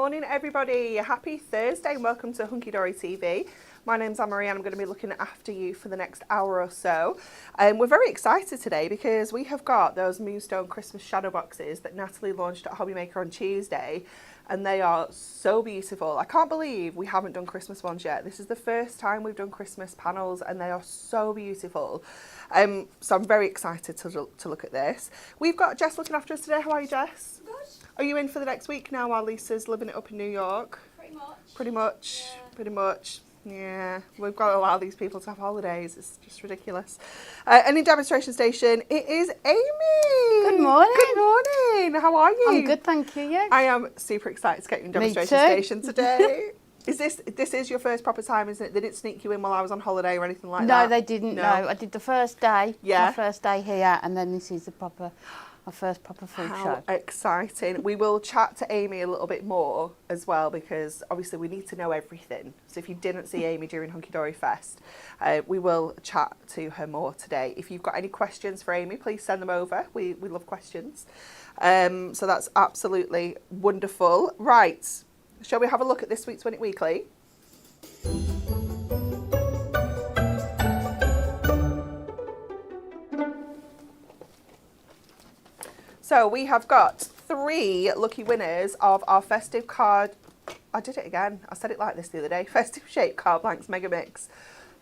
morning, everybody. Happy Thursday and welcome to Hunky Dory TV. My name's Anne-Marie and I'm going to be looking after you for the next hour or so. We're very excited today because we have got those Moonstone Christmas shadow boxes that Natalie launched at Hobby Maker on Tuesday, and they are so beautiful. I can't believe we haven't done Christmas ones yet. This is the first time we've done Christmas panels and they are so beautiful. So I'm very excited to look at this. We've got Jess looking after us today. How are you, Jess? Good. Are you in for the next week now while Lisa's living it up in New York? Pretty much. Pretty much. Yeah. Pretty much. Yeah, we've got to allow these people to have holidays. It's just ridiculous. And in demonstration station, it is Amy. Good morning. Good morning. How are you? I'm good, thank you. Yeah. I am super excited to get you in demonstration station today. This is your first proper time, isn't it? They didn't sneak you in while I was on holiday or anything like that? No, they didn't. No, I did the first day. Yeah. My first day here, and then this is my first proper full show. How exciting. We will chat to Amy a little bit more as well because obviously we need to know everything. So if you didn't see Amy during Hunky Dory Fest, we will chat to her more today. If you've got any questions for Amy, please send them over. We love questions. So that's absolutely wonderful. Right, shall we have a look at this week's Win It Weekly? So we have got 3 lucky winners of our festive card. I did it again. I said it like this the other day. Festive shape card blanks mega mix.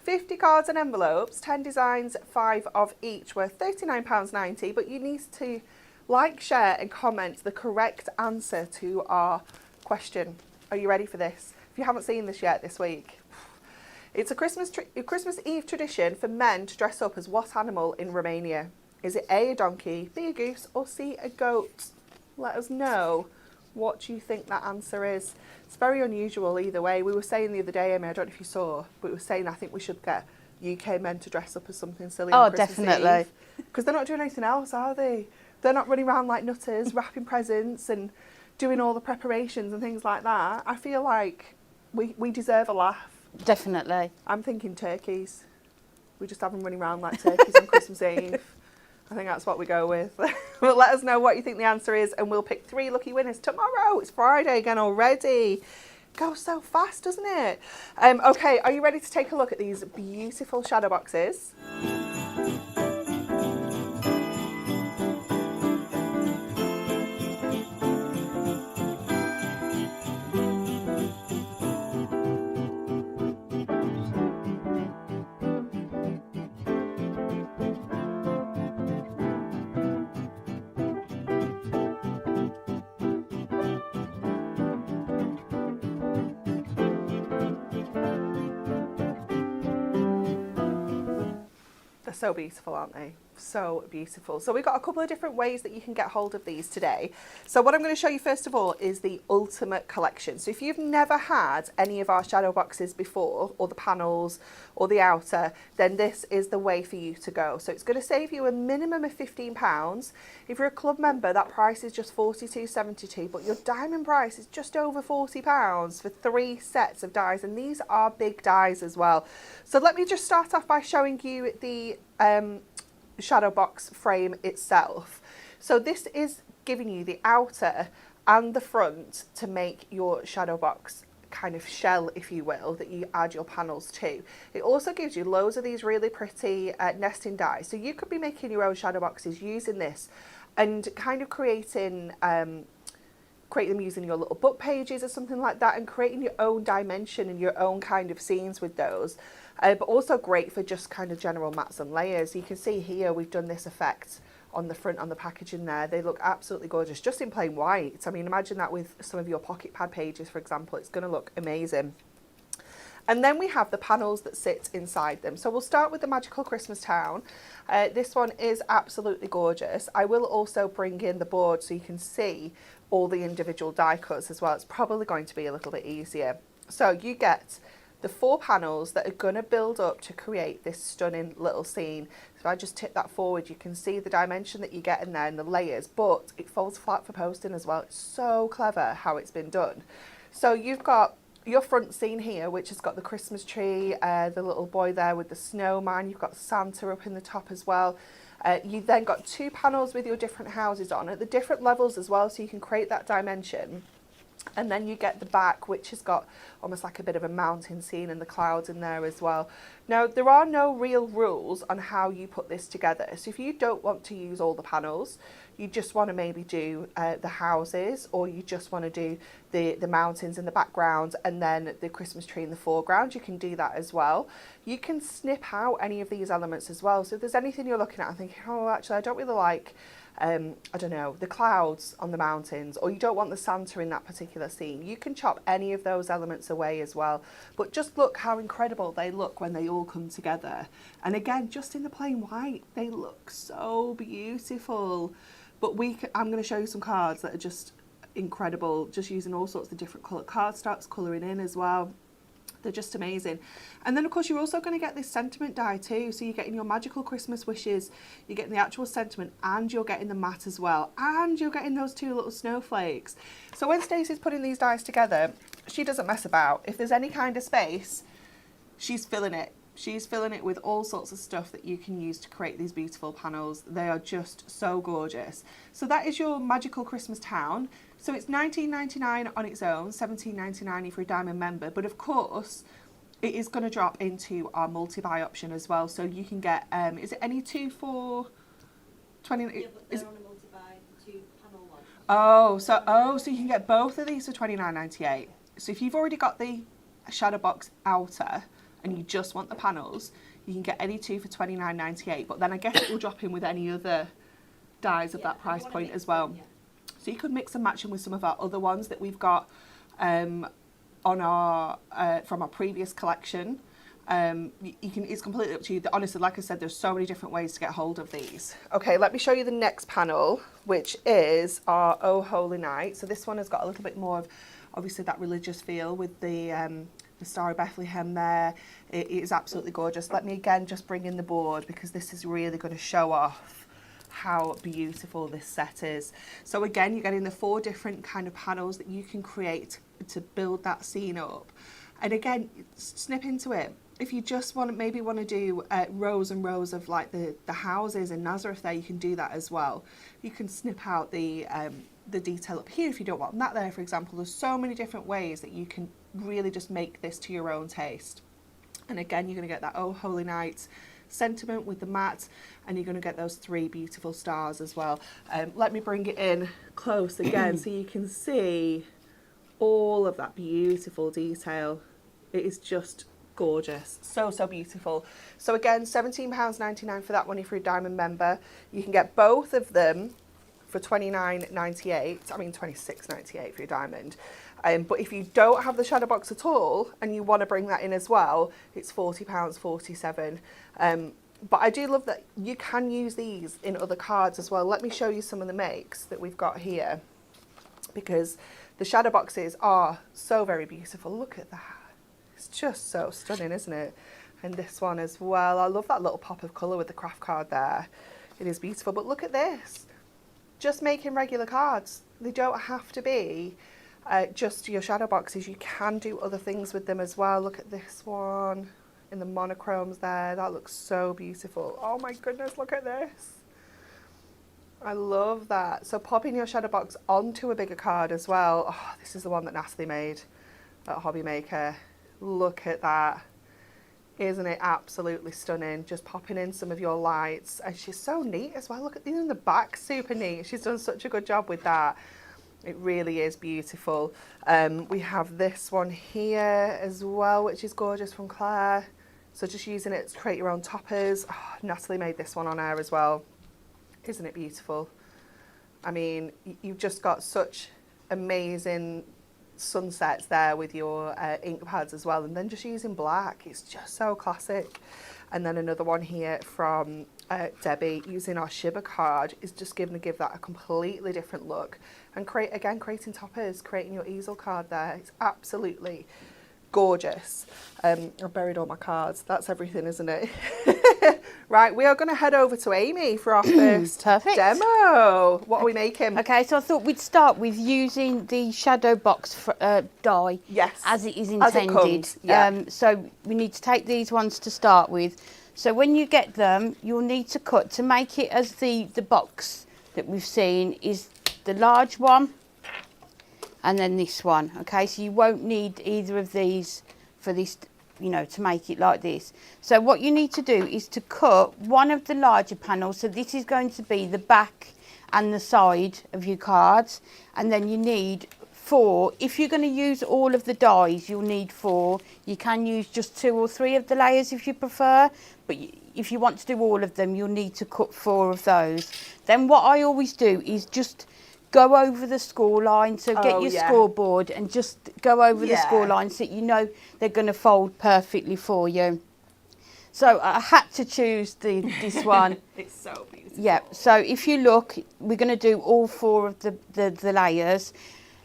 50 cards and envelopes, 10 designs, 5 of each, worth £39.90. But you need to like, share and comment the correct answer to our question. Are you ready for this? If you haven't seen this yet this week, it's a Christmas Eve tradition for men to dress up as what animal in Romania? Is it A, a donkey, B, a goose, or C, a goat? Let us know what you think that answer is. It's very unusual either way. We were saying the other day, Amy, I don't know if you saw, but we were saying I think we should get UK men to dress up as something silly on Christmas definitely. Because they're not doing anything else, are they? They're not running around like nutters, wrapping presents and doing all the preparations and things like that. I feel like we deserve a laugh. Definitely. I'm thinking turkeys. We just have them running around like turkeys on Christmas Eve. I think that's what we go with. But let us know what you think the answer is and we'll pick 3 lucky winners tomorrow. It's Friday again already. Goes so fast, doesn't it? Okay, are you ready to take a look at these beautiful shadow boxes? They're so beautiful, aren't they? So beautiful. So we've got a couple of different ways that you can get hold of these today. So what I'm going to show you first of all is the Ultimate Collection. So if you've never had any of our shadow boxes before, or the panels, or the outer, then this is the way for you to go. So it's going to save you a minimum of £15. If you're a club member, that price is just $42.72, but your diamond price is just over £40 for 3 sets of dies, and these are big dies as well. So let me just start off by showing you the shadow box frame itself. So this is giving you the outer and the front to make your shadow box kind of shell, if you will, that you add your panels to. It also gives you loads of these really pretty nesting dies. So you could be making your own shadow boxes using this and kind of creating them using your little book pages or something like that, and creating your own dimension and your own kind of scenes with those. But also great for just kind of general mats and layers. You can see here we've done this effect on the front, on the packaging there. They look absolutely gorgeous, just in plain white. I mean, imagine that with some of your pocket pad pages, for example. It's going to look amazing. And then we have the panels that sit inside them. So we'll start with the Magical Christmas Town. This one is absolutely gorgeous. I will also bring in the board so you can see all the individual die cuts as well. It's probably going to be a little bit easier. So you get the 4 panels that are going to build up to create this stunning little scene. So if I just tip that forward, you can see the dimension that you get in there and the layers, but it folds flat for posting as well. It's so clever how it's been done. So you've got your front scene here, which has got the Christmas tree, the little boy there with the snowman. You've got Santa up in the top as well. You've then got 2 panels with your different houses on at the different levels as well, so you can create that dimension. And then you get the back, which has got almost like a bit of a mountain scene and the clouds in there as well. Now, there are no real rules on how you put this together. So if you don't want to use all the panels, you just want to maybe do the houses, or you just want to do the mountains in the background and then the Christmas tree in the foreground, you can do that as well. You can snip out any of these elements as well. So if there's anything you're looking at and thinking, oh, actually, I don't really like I don't know, the clouds on the mountains, or you don't want the Santa in that particular scene, you can chop any of those elements away as well. But just look how incredible they look when they all come together. And again, just in the plain white, they look so beautiful. But I'm going to show you some cards that are just incredible, just using all sorts of different colour cardstocks, colouring in as well. They're just amazing. And then of course you're also going to get this sentiment die too. So you're getting your magical Christmas wishes, you're getting the actual sentiment, and you're getting the mat as well. And you're getting those two little snowflakes. So when Stacey's putting these dies together, she doesn't mess about. If there's any kind of space, she's filling it. She's filling it with all sorts of stuff that you can use to create these beautiful panels. They are just so gorgeous. So that is your magical Christmas town. So it's $19.99 on its own, $17.99 if you're a Diamond member. But of course, it is going to drop into our multi-buy option as well. So you can get, is it any two for 20? Yeah, but they're on a multi-buy, the 2 panel one. So you can get both of these for $29.98. So if you've already got the shadow box outer and you just want the panels, you can get any 2 for $29.98. But then I guess it will drop in with any other dies of that price point as well. So you could mix and match them with some of our other ones that we've got on our from our previous collection. It's completely up to you. Honestly, like I said, there's so many different ways to get hold of these. Okay, let me show you the next panel, which is our Oh Holy Night. So this one has got a little bit more of, obviously, that religious feel with the Star of Bethlehem there. It is absolutely gorgeous. Let me again just bring in the board, because this is really going to show off how beautiful this set is. So again, you're getting the 4 different kind of panels that you can create to build that scene up. And again, snip into it. If you just want to do rows and rows of like the houses in Nazareth there, you can do that as well. You can snip out the detail up here if you don't want that there, for example. There's so many different ways that you can really just make this to your own taste. And again, you're going to get that Oh Holy Night sentiment with the mat, and you're going to get those 3 beautiful stars as well. Let me bring it in close again so you can see all of that beautiful detail. It is just gorgeous, so beautiful. So again, £17.99 for that one if you're a Diamond member. You can get both of them for $29.98. I mean $26.98 for your Diamond. But if you don't have the shadow box at all and you want to bring that in as well, it's £40.47. But I do love that you can use these in other cards as well. Let me show you some of the makes that we've got here, because the shadow boxes are so very beautiful. Look at that. It's just so stunning, isn't it? And this one as well. I love that little pop of colour with the craft card there. It is beautiful. But look at this. Just making regular cards. They don't have to be just your shadow boxes. You can do other things with them as well. Look at this one in the monochromes there. That looks so beautiful. Oh my goodness, look at this. I love that. So popping your shadow box onto a bigger card as well. Oh, this is the one that Natalie made at Hobby Maker. Look at that. Isn't it absolutely stunning? Just popping in some of your lights. And she's so neat as well. Look at these in the back, super neat. She's done such a good job with that. It really is beautiful. We have this one here as well, which is gorgeous, from Claire. So just using it to create your own toppers. Oh, Natalie made this one on air as well. Isn't it beautiful? I mean, you've just got such amazing sunsets there with your ink pads as well, and then just using black. It's just so classic. And then another one here from Debbie, using our Shiba card, is just give that a completely different look. And creating toppers, creating your easel card there. It's absolutely gorgeous. I've buried all my cards. That's everything, isn't it? Right, we are going to head over to Amy for our first demo. What are we making? Okay, so I thought we'd start with using the shadow box die, yes, as it is intended. As it comes, yeah. So we need to take these ones to start with. So when you get them, you'll need to cut to make it as the box that we've seen is the large one, and then this one. Okay, so you won't need either of these for this, you know, to make it like this. So what you need to do is to cut one of the larger panels. So this is going to be the back and the side of your cards, and then you need 4. If you're going to use all of the dies, you'll need 4. You can use just 2 or 3 of the layers if you prefer, but if you want to do all of them, you'll need to cut 4 of those. Then what I always do is just go over the score line. So get your scoreboard and just go over the score line so that you know they're going to fold perfectly for you. So I had to choose this one. It's so beautiful. Yeah, so if you look, we're going to do all 4 of the layers.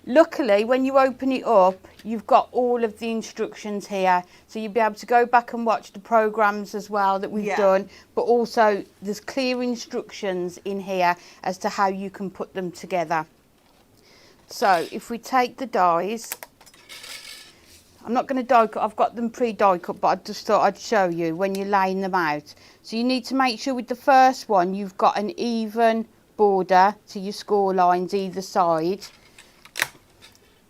Luckily, when you open it up, you've got all of the instructions here. So you'll be able to go back and watch the programmes as well that we've done. But also, there's clear instructions in here as to how you can put them together. So if we take the dies, I'm not going to die cut, I've got them pre-die cut, but I just thought I'd show you when you're laying them out. So you need to make sure with the first one, you've got an even border to your score lines either side.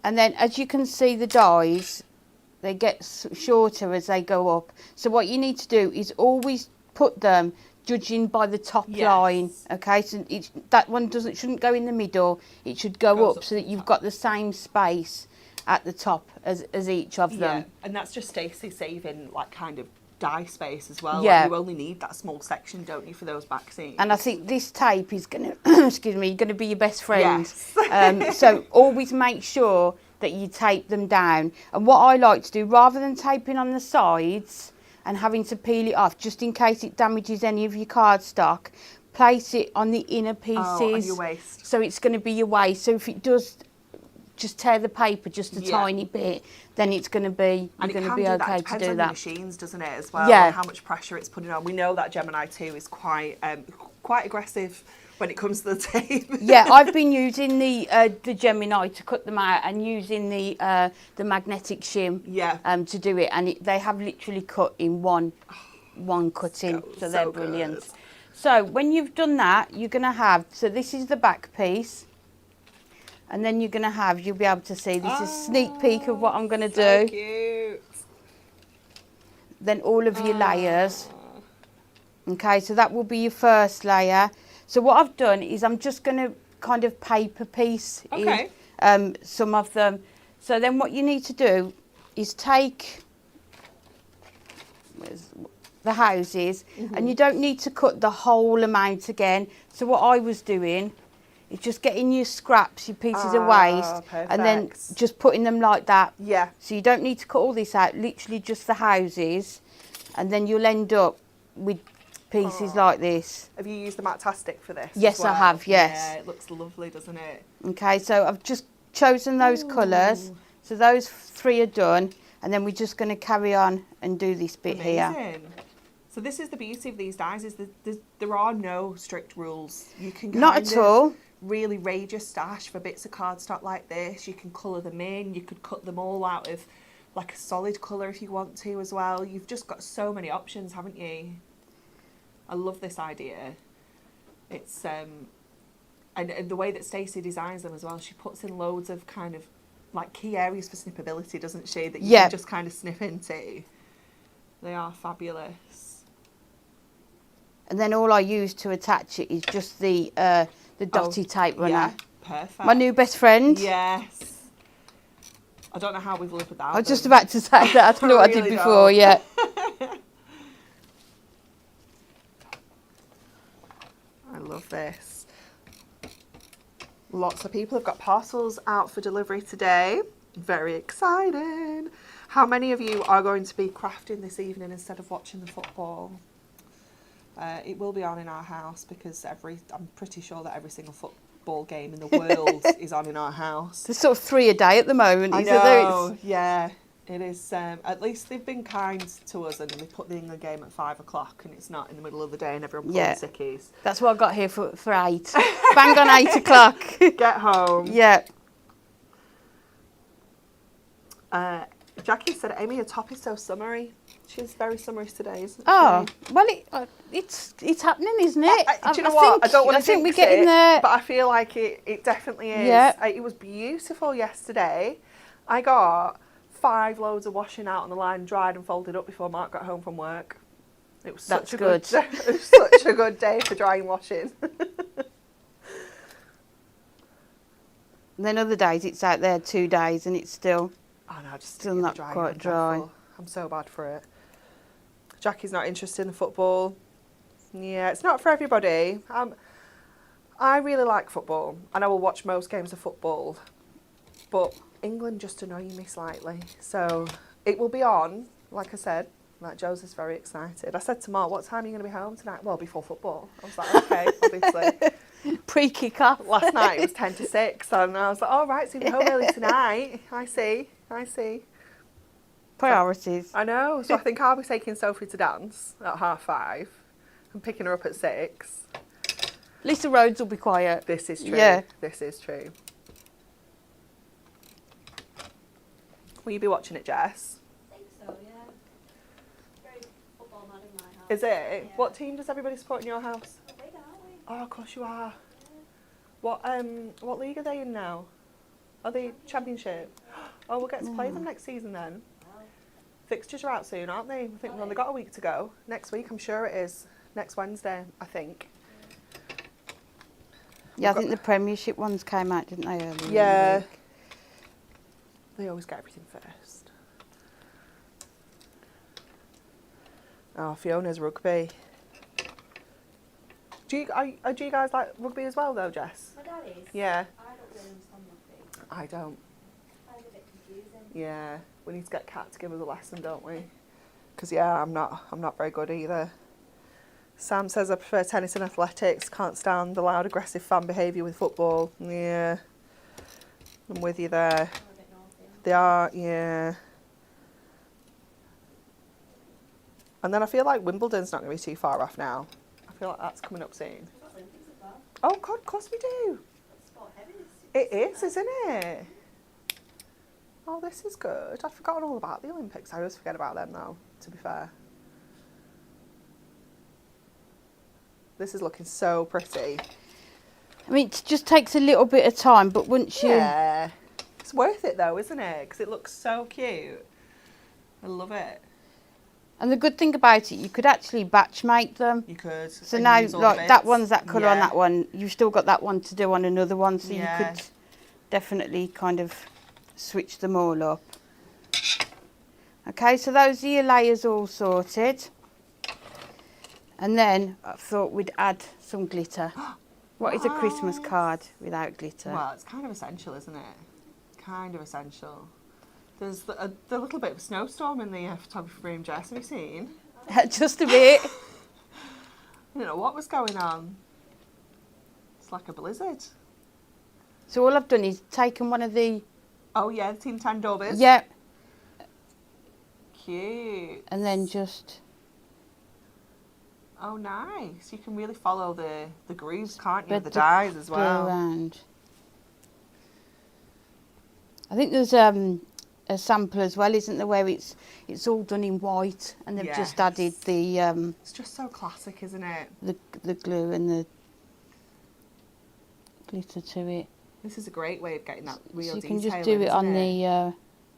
And then as you can see the dies, they get shorter as they go up. So what you need to do is always put them judging by the top line. Okay, so that one shouldn't go in the middle. It should go up so that you've got the same space at the top as each of them. Yeah, and that's just Stacey saving like kind of die space as well. Yeah. Like, you only need that small section, don't you, for those back seams? And I think this tape is going to, excuse me, going to be your best friend. Yes. So always make sure that you tape them down. And what I like to do, rather than taping on the sides and having to peel it off, just in case it damages any of your cardstock, place it on the inner pieces. Oh, on your waist. So it's going to be your waist. So if it does just tear the paper just a tiny bit, then it's going to be, you're going to be okay to do that. It depends on the machines, doesn't it, as well? Yeah. And how much pressure it's putting on. We know that Gemini 2 is quite aggressive when it comes to the tape. Yeah, I've been using the Gemini to cut them out and using the magnetic shim to do it, and they have literally cut in one cutting, so they're brilliant. Good. So when you've done that, you're going to have, so this is the back piece. And then you're going to have, you'll be able to see, this is a sneak peek of what I'm going to do. Cute. Then all of your layers. Okay, so that will be your first layer. So what I've done is I'm just going to kind of paper piece in, some of them. So then what you need to do is take the houses, and you don't need to cut the whole amount again. So what I was doing, it's just getting your scraps, your pieces of waste, and then just putting them like that. Yeah. So you don't need to cut all this out, literally just the houses, and then you'll end up with pieces like this. Have you used the Matastic for this? Yes, as well? I have, yes. Yeah, it looks lovely, doesn't it? Okay, so I've just chosen those colours. So those 3 are done, and then we're just going to carry on and do this bit here. So this is the beauty of these dies, is that there are no strict rules. You can Not at all. Really raid your stash for bits of cardstock like this. You can colour them in. You could cut them all out of like a solid colour if you want to as well. You've just got so many options, haven't you? I love this idea. It's and the way that Stacey designs them as well. She puts in loads of kind of like key areas for snippability, doesn't she? That you can just kind of snip into. They are fabulous. And then all I use to attach it is just the dotty tape runner. Yeah, perfect. My new best friend. Yes. I don't know how we've lived without I was them. just about to say that. I don't know what I did before, yeah. I love this. Lots of people have got parcels out for delivery today. Very exciting. How many of you are going to be crafting this evening instead of watching the football? It will be on in our house because I'm pretty sure that every single football game in the world is on in our house. There's sort of 3 a day at the moment. I know, yeah. It is, at least they've been kind to us and they put the England game at 5 o'clock and it's not in the middle of the day and everyone pulling sickies. That's what I got here for 8. Bang on 8 o'clock. Get home. Yeah. Jackie said, Amy, your top is so summery. She's very summery today, isn't Oh, she? well, it's happening, isn't it? Do you know what? I don't want to think we're jinx getting it, there. but I feel like it definitely is. Yeah. It was beautiful yesterday. I got 5 loads of washing out on the line, dried and folded up before Mark got home from work. It was That's such a good. it was such a good day for drying washing. And then other days it's out there 2 days and it's still. Oh no, just Still not quite dry. I'm so bad for it. Jackie's not interested in the football. Yeah, it's not for everybody. I really like football and I will watch most games of football, but England just annoy me slightly. So it will be on, like I said. Like Joseph's very excited. I said to Mark, what time are you going to be home tonight? Well, before football. I was like, okay, obviously. Pre-kick-off. Last night it was 10 to 6 and I was like, all right, so you're home early tonight. I see. Priorities. I know. So I think I'll be taking Sophie to dance at 5:30 and picking her up at 6. Lisa Rhodes will be quiet. This is true. Yeah. This is true. Will you be watching it, Jess? I think so, yeah. Very football man in my house. Is it? Yeah. What team does everybody support in your house? Oh, wait, aren't we? Oh, of course you are. What league are they in now? Are they Championship? Oh, we'll get to play them next season then. Wow. Fixtures are out soon, aren't they? I think we've only got a week to go. Next week, I'm sure it is. Next Wednesday, I think. Yeah, I think the Premiership ones came out, didn't they, earlier? Yeah. In the week? They always get everything first. Oh, Fiona's rugby. Do you guys like rugby as well, though, Jess? My dad is. Yeah. I don't really understand rugby. I don't. I find it a bit confusing. Yeah. We need to get Kat to give us a lesson, don't we? Because yeah, I'm not very good either. Sam says I prefer tennis and athletics. Can't stand the loud, aggressive fan behaviour with football. Yeah. I'm with you there. I'm a bit naughty. They are, yeah. And then I feel like Wimbledon's not going to be too far off now. I feel like that's coming up soon. We've got Olympics as well. Oh, God, of course we do. That's sport heavy It is, isn't it? Oh, this is good. I'd forgotten all about the Olympics. I always forget about them now, to be fair. This is looking so pretty. I mean, it just takes a little bit of time, but once you... Yeah. It's worth it, though, isn't it? Because it looks so cute. I love it. And the good thing about it, you could actually batch make them. You could. So and now, use all the like, that bits. one's that colour on Yeah. that one. You've still got that one to do on another one, so Yeah. you could definitely kind of switch them all up. Okay, so those are your layers all sorted. And then I thought we'd add some glitter. What is a Christmas card without glitter? Well, it's kind of essential, isn't it? Kind of essential. There's the little bit of a snowstorm in the photography room, Jess. Have you seen? Just a bit. I don't know what was going on. It's like a blizzard. So all I've done is taken one of the... Oh, yeah, the Team 10 Daubers. Yeah, Cute. and then just... Oh, nice. You can really follow the grooves, can't you? Spread The the dyes as go well. around. I think there's a sample as well, isn't there, where it's all done in white and they've just added Yes. the It's just so classic, isn't it? the glue and the glitter to it. This is a great way of getting that real So you detail can just do in, it on isn't the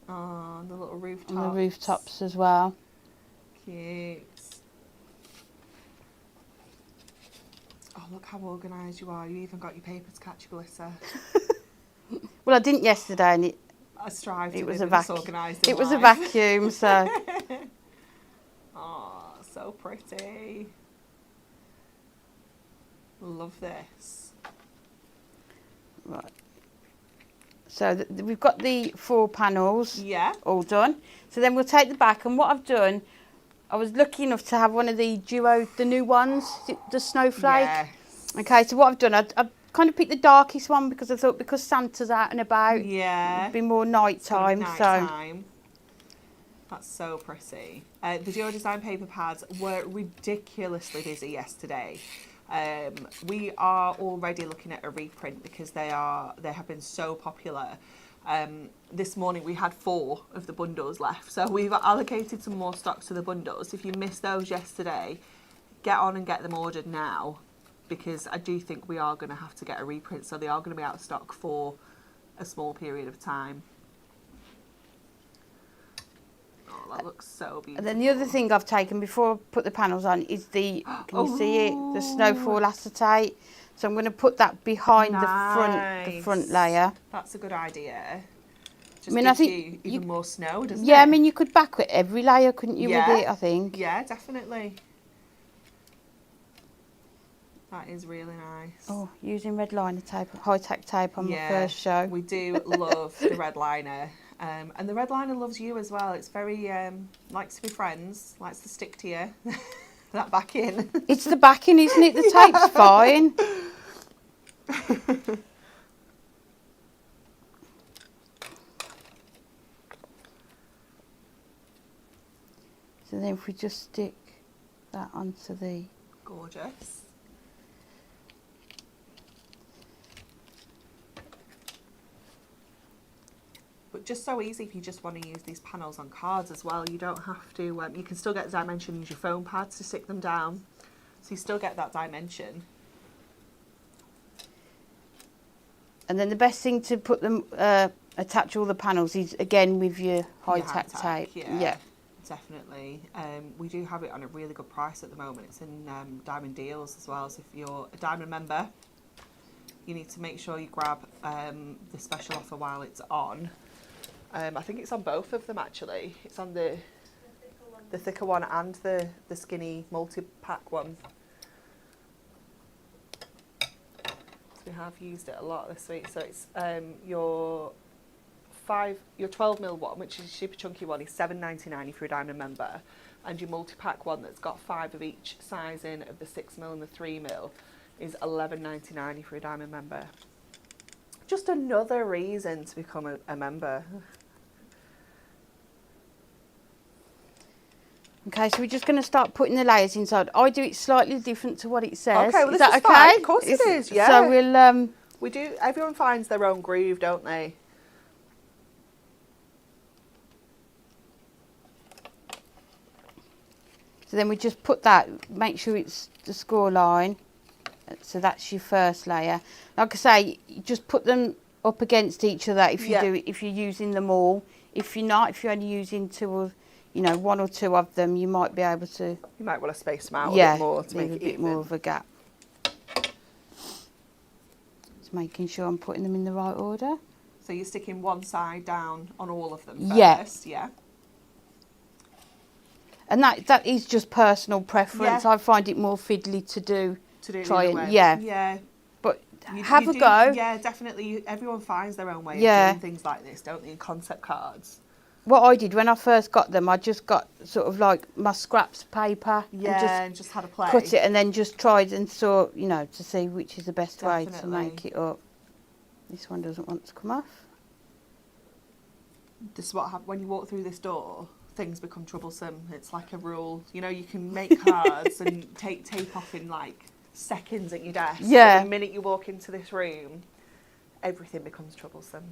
Oh, the little rooftops. on the rooftops as well. Cute. Oh, look how organised you are. You even got your paper to catch your glitter. Well, I didn't yesterday, and I strive to it be was a this vacuum. organised It in was a life. vacuum, so Oh, so pretty. Love this. right. So we've got the 4 panels Yeah. all done. So then we'll take the back, and what I've done, I was lucky enough to have one of the duo, the new ones, the snowflake. Yes. Okay, so what I've done, I've kind of picked the darkest one because I thought because Santa's out and about, Yeah. it'd be more night It's gonna be time. So nighttime. That's so pretty. The Duo Design paper pads were ridiculously busy yesterday. We are already looking at a reprint because they have been so popular. This morning we had 4 of the bundles left, so we've allocated some more stock to the bundles. If you missed those yesterday, get on and get them ordered now, because I do think we are going to have to get a reprint, so they are going to be out of stock for a small period of time. Oh, that looks so beautiful. And then the other thing I've taken before I put the panels on is the, can you see it? The snowfall acetate. So I'm going to put that behind the front layer. That's a good idea. Just I mean, gives I think you even more snow, doesn't it? Yeah, I mean, you could back with every layer, couldn't you, with it, I think? Yeah, definitely. That is really nice. Oh, using red liner tape, high-tack tape on my first show. We do love the red liner. And the red liner loves you as well. It's very, likes to be friends, likes to stick to you. That backing. It's the backing, isn't it? The tape's fine. So then if we just stick that onto the... Gorgeous. But just so easy if you just want to use these panels on cards as well. You don't have to, you can still get the dimension, use your foam pads to stick them down. So you still get that dimension. And then the best thing to put them, attach all the panels is again with your high-tack tape. Yeah, definitely. We do have it on a really good price at the moment. It's in diamond deals as well. So if you're a diamond member, you need to make sure you grab the special offer while it's on. I think it's on both of them actually. It's on the thicker one and the skinny multi-pack one. We have used it a lot this week. So it's your 12mm one, which is a super chunky one, is $7.99 if you're a diamond member, and your multi-pack one that's got 5 of each size in of the 6mm and the 3mm is $11.99 if you're a diamond member. Just another reason to become a member. Okay, so we're just going to start putting the layers inside. I do it slightly different to what it says. Okay, well, is this that is okay? fine. Of course it is, yeah. So we'll... We do, everyone finds their own groove, don't they? So then we just put that, make sure it's the score line. So that's your first layer. Like I say, you just put them up against each other if you do it, if you're using them all. If you're not, if you're only using 2 or, 1 or 2 of them, you might be able to... You might want to space them out a bit more to make it a bit even. more of a gap. Just making sure I'm putting them in the right order. So you're sticking one side down on all of them first, yeah? And that is just personal preference. I find it more fiddly to do. Try it, yeah. But have a go. Yeah, definitely. Everyone finds their own way of doing things like this, don't they? In concept cards. What I did when I first got them, I just got sort of like my scraps paper and just had a play. Cut it and then just tried and saw, to see which is the best way to make it up. This one doesn't want to come off. This is what happens when you walk through this door. Things become troublesome. It's like a rule. You can make cards and take tape off in like seconds at your desk. Yeah. But the minute you walk into this room, everything becomes troublesome.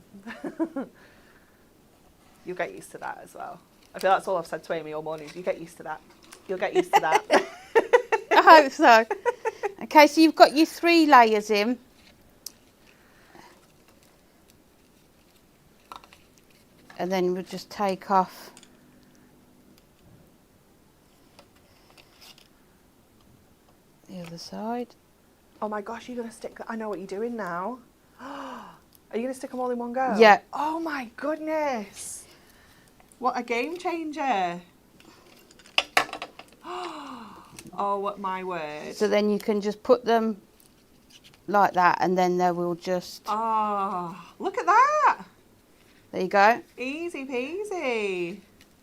You'll get used to that as well. I feel that's all I've said to Amy all morning. You get used to that. You'll get used to that. I hope so. Okay, so you've got your 3 layers in. And then we'll just take off the other side. Oh my gosh, you're going to stick... I know what you're doing now. Are you going to stick them all in one go? Yeah. Oh my goodness. What a game changer. Oh, what my word. So then you can just put them like that and then they will just... Oh, look at that. There you go. Easy peasy.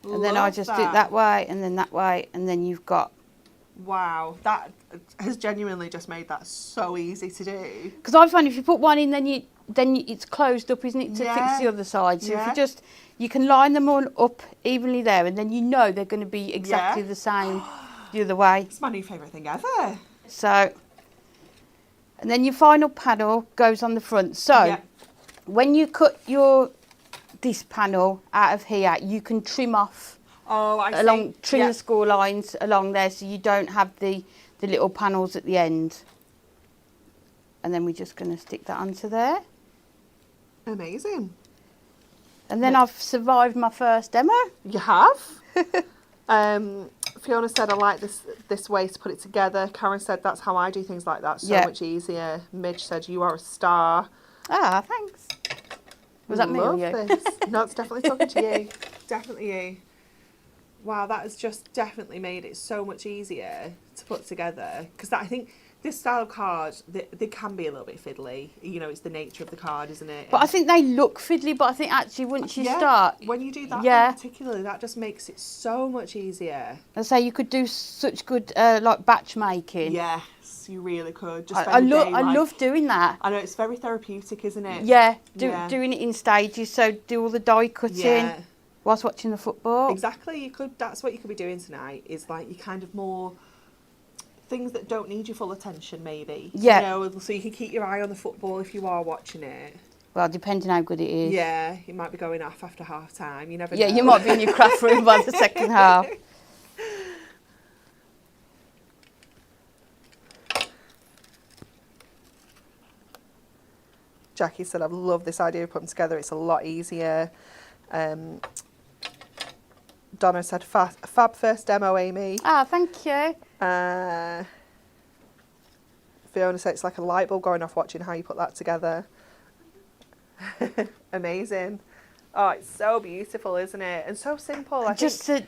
And then I just do it that way and then that way and then you've got... Wow, that has genuinely just made that so easy to do. Because I find if you put one in, then it's closed up, isn't it, to fix the other side. So if you can line them all up evenly there, and then they're going to be exactly the same the other way. It's my new favourite thing ever. So, and then your final panel goes on the front. So, when you cut your this panel out of here, you can trim off Oh, I along, see. trim Yeah. the score lines along there, so you don't have the little panels at the end. And then we're just going to stick that onto there. Amazing. And then Yeah. I've survived my first demo. You have? Fiona said, I like this way to put it together. Karen said, that's how I do things like that. So Yeah. much easier. Midge said, you are a star. Ah, thanks. Was that me or Love you? this. No, it's definitely talking to you. Definitely you. Wow, that has just definitely made it so much easier to put together. Because I think this style of card, they can be a little bit fiddly. You know, it's the nature of the card, isn't it? But I think they look fiddly, but I think actually once you start... When you do that Yeah. one particularly, that just makes it so much easier. I say you could do such good like batch making. Yes, you really could. Just I spend a day, like- love doing that. I know, it's very therapeutic, isn't it? Yeah, Yeah. doing it in stages. So do all the die cutting Yeah. whilst watching the football. Exactly. You could. That's what you could be doing tonight. Is like you kind of more things that don't need your full attention, maybe. Yeah. You know, so you can keep your eye on the football if you are watching it. Well, depending how good it is. Yeah, it might be going off after half time. You never know. Yeah, you might be in your craft room by the second half. Jackie said, I love this idea of putting together. It's a lot easier. Donna said, fab first demo, Amy. Ah, thank you. Fiona said, it's like a light bulb going off watching how you put that together. Amazing. Oh, it's so beautiful, isn't it? And so simple. I Just think.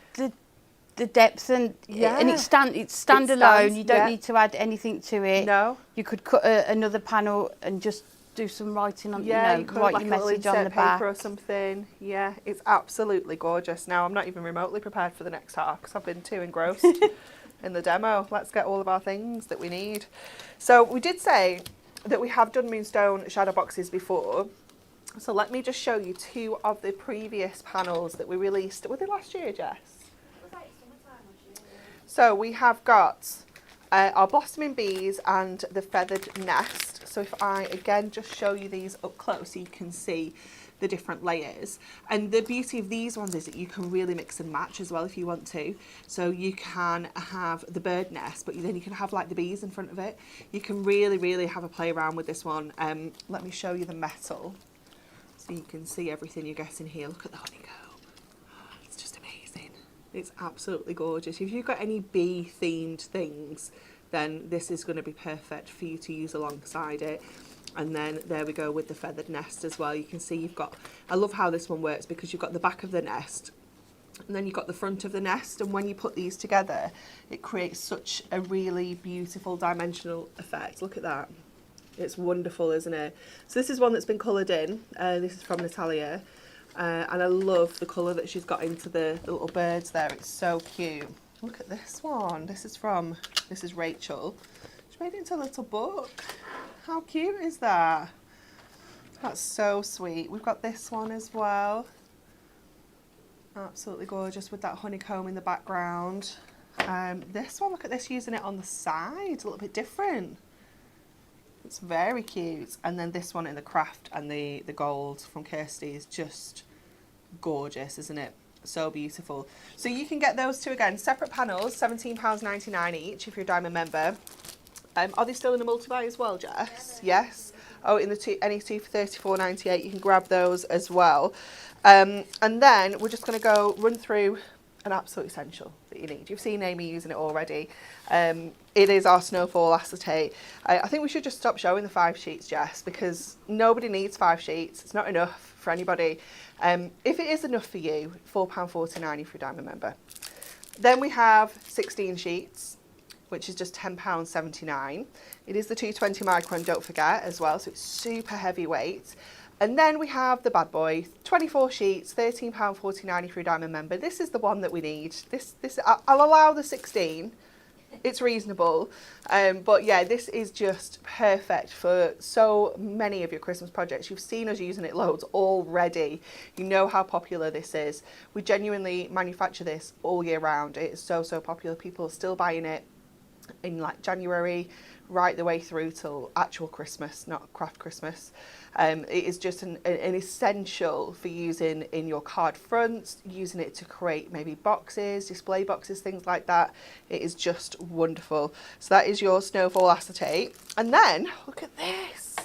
the depth and Yeah. and it's standalone. stands, You don't yeah. need to add anything to it. No. You could cut another panel and just do some writing on. Yeah, you you know, could write like your a little message on insert the paper back. or something. Yeah, it's absolutely gorgeous. Now, I'm not even remotely prepared for the next half because I've been too engrossed in the demo. Let's get all of our things that we need. So we did say that we have done Moonstone shadow boxes before. So let me just show you two of the previous panels that we released. Were they last year, Jess? Was like summertime last year. So we have got our blossoming bees and the feathered nest. So if I again just show you these up close so you can see the different layers. And the beauty of these ones is that you can really mix and match as well if you want to. So you can have the bird nest, but then you can have like the bees in front of it. You can really, really have a play around with this one. Let me show you the metal so you can see everything you're getting here. Look at the honeycomb. It's just amazing. It's absolutely gorgeous. If you've got any bee themed things, then this is going to be perfect for you to use alongside it. And then there we go with the feathered nest as well. You can see you've got, I love how this one works because you've got the back of the nest and then you've got the front of the nest, and when you put these together it creates such a really beautiful dimensional effect. Look at that. It's wonderful, isn't it? So this is one that's been coloured in. This is from Natalia. And I love the colour that she's got into the little birds there. It's so cute. Look at this one. This is Rachel. She made it into a little book. How cute is that? That's so sweet. We've got this one as well. Absolutely gorgeous with that honeycomb in the background. This one, look at this, using it on the side. A little bit different. It's very cute. And then this one in the craft and the gold from Kirsty is just gorgeous, isn't it? So beautiful. So you can get those two again, separate panels, £17.99 each if you're a Diamond member. Are they still in a multi-buy as well, Jess? Yes. Oh, in the two, any two for £34.98, you can grab those as well. And then we're just going to go run through an absolute essential that you need. You've seen Amy using it already. It is our Snowfall acetate. I think we should just stop showing the 5 sheets, Jess, because nobody needs 5 sheets. It's not enough for anybody. If it is enough for you, £4.49 if you're a Diamond member. Then we have 16 sheets, which is just £10.79. It is the 220 micron, don't forget, as well, so it's super heavyweight. And then we have the bad boy, 24 sheets, £13.49 if you're a Diamond member. This is the one that we need. I'll allow the 16. It's reasonable. But yeah, this is just perfect for so many of your Christmas projects. You've seen us using it loads already. You know how popular this is. We genuinely manufacture this all year round. It is so, so popular. People are still buying it. in like January, right the way through till actual Christmas, not craft Christmas. It is just an essential for using in your card fronts, using it to create maybe boxes, display boxes, things like that. It is just wonderful. So that is your Snowfall acetate. And then, look at this.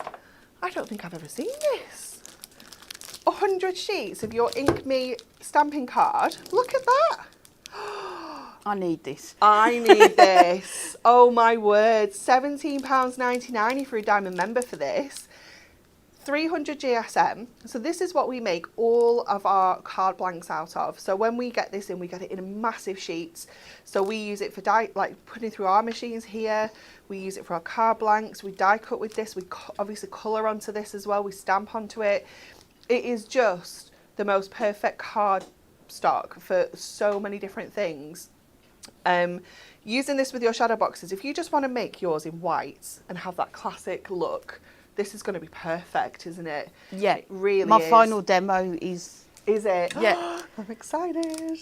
I don't think I've ever seen this. 100 sheets of your Ink Me stamping card. Look at that. I need this. I need this. Oh my word. £17.99 if you're a Diamond member for this. 300 GSM. So this is what we make all of our card blanks out of. So when we get this in, we get it in massive sheets. So we use it for like putting through our machines here. We use it for our card blanks. We die cut with this. We obviously colour onto this as well. We stamp onto it. It is just the most perfect card stock for so many different things. Using this with your shadow boxes, if you just want to make yours in white and have that classic look, this is going to be perfect, isn't it? Yeah, it really my is. final demo is... Is it? Yeah. I'm excited.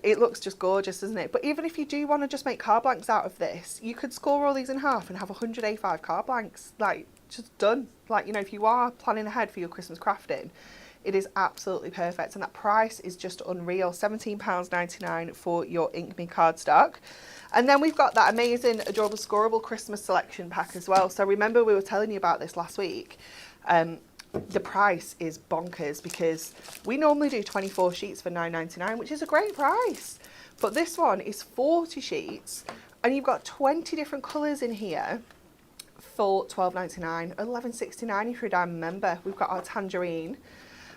It looks just gorgeous, doesn't it? But even if you do want to just make card blanks out of this, you could score all these in half and have 100 A5 card blanks, like, just done. Like, you know, if you are planning ahead for your Christmas crafting, it is absolutely perfect. And that price is just unreal, £17.99 for your Ink Me cardstock. And then we've got that amazing Adorable Scoreable Christmas selection pack as well. So remember we were telling you about this last week. The price is bonkers because we normally do 24 sheets for £9.99, which is a great price. But this one is 40 sheets and you've got 20 different colours in here for £12.99, £11.69 if you're a Diamond member. We've got our tangerine.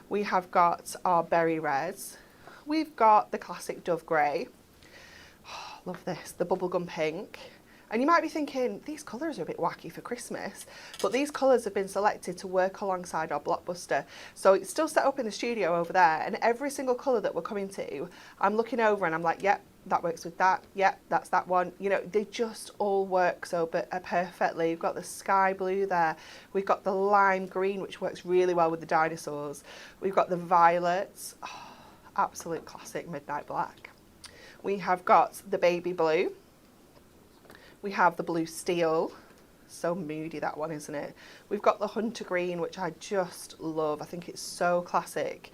We have got our berry reds. We've got the classic dove grey. Oh, love this, the bubblegum pink. And you might be thinking, these colours are a bit wacky for Christmas, but these colours have been selected to work alongside our blockbuster. So it's still set up in the studio over there, and every single colour that we're coming to, I'm looking over and I'm like, yep, that works with that, yep, that's that one. You know, they just all work so perfectly. We've got the sky blue there. We've got the lime green, which works really well with the dinosaurs. We've got the violets, oh, absolute classic midnight black. We have got the baby blue. We have the blue steel. So moody, that one, isn't it? We've got the hunter green, which I just love. I think it's so classic.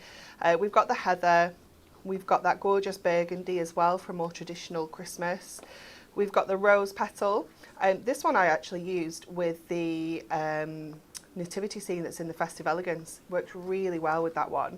We've got the heather. We've got that gorgeous burgundy as well for a more traditional Christmas. We've got the rose petal. This one I actually used with the nativity scene that's in the Festive Elegance. Worked really well with that one.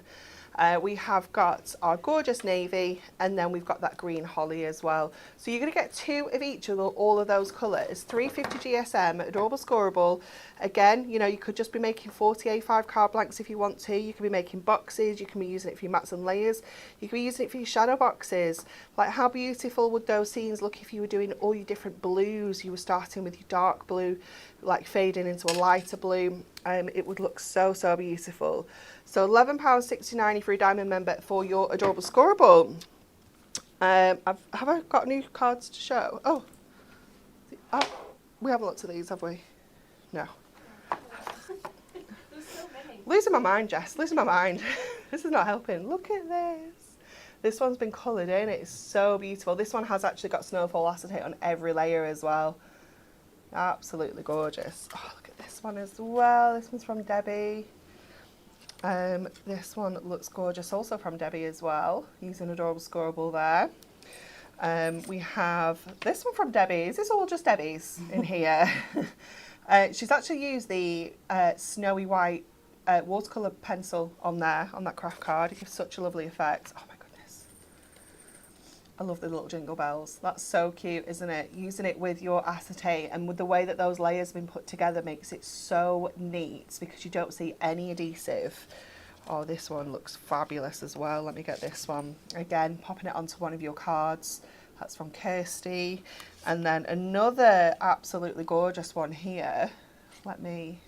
We have got our gorgeous navy, and then we've got that green holly as well. So you're going to get two of each of all of those colours. 350 GSM, Adorable Scoreable. Again, you know, you could just be making 40 A5 card blanks if you want to. You could be making boxes. You can be using it for your mats and layers. You could be using it for your shadow boxes. Like, how beautiful would those scenes look if you were doing all your different blues? You were starting with your dark blue, like fading into a lighter blue. It would look so, so beautiful. So £11.69 if you're a Diamond member for your Adorable Scoreable. Have I got new cards to show? Oh, we haven't looked at these, have we? No. There's so many. Losing my mind, Jess. Losing my mind. This is not helping. Look at this. This one's been coloured in. It's so beautiful. This one has actually got Snowfall acetate on every layer as well. Absolutely gorgeous. Oh, look at this one as well. This one's from Debbie. This one looks gorgeous, also from Debbie as well, using Adorable Scoreable there. We have this one from Debbie. Is this all just Debbie's in here? She's actually used the snowy white watercolour pencil on there, on that craft card. It gives such a lovely effect. Oh my goodness. I love the little jingle bells. That's so cute, isn't it? Using it with your acetate, and with the way that those layers have been put together makes it so neat because you don't see any adhesive. Oh, this one looks fabulous as well. Let me get this one. Again, popping it onto one of your cards. That's from Kirsty. And then another absolutely gorgeous one here. Let me...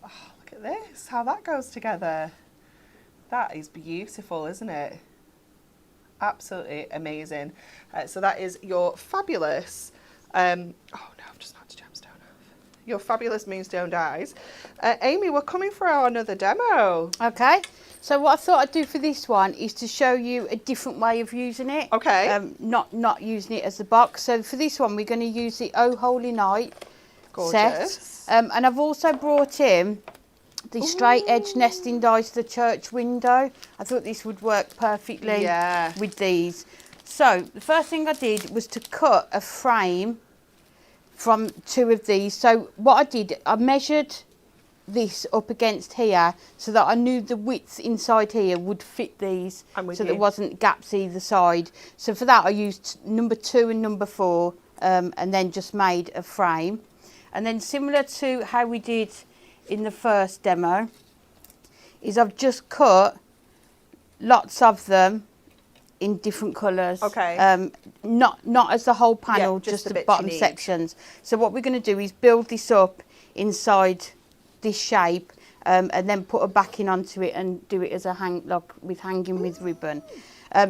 Oh, look at this, how that goes together. That is beautiful, isn't it? Absolutely amazing. So that is your fabulous, oh no, I've just knocked the gemstone off. Your fabulous Moonstone dies. Amy, we're coming for our another demo. Okay, So what I thought I'd do for this one is to show you a different way of using it. Okay. Not using it as a box. So for this one, we're going to use the Oh Holy Night Gorgeous. set. And I've also brought in the straight edge nesting dies to the church window. I thought this would work perfectly with these. So the first thing I did was to cut a frame from 2 of these. So what I did, I measured this up against here so that I knew the width inside here would fit these, so there wasn't gaps either side. So for that I used number 2 and number 4 and then just made a frame. And then similar to how we did in the first demo is I've just cut lots of them in different colours. Okay. Not as the whole panel, just the bottom sections. So what we're going to do is build this up inside this shape and then put a backing onto it and do it as a hanging with ribbon.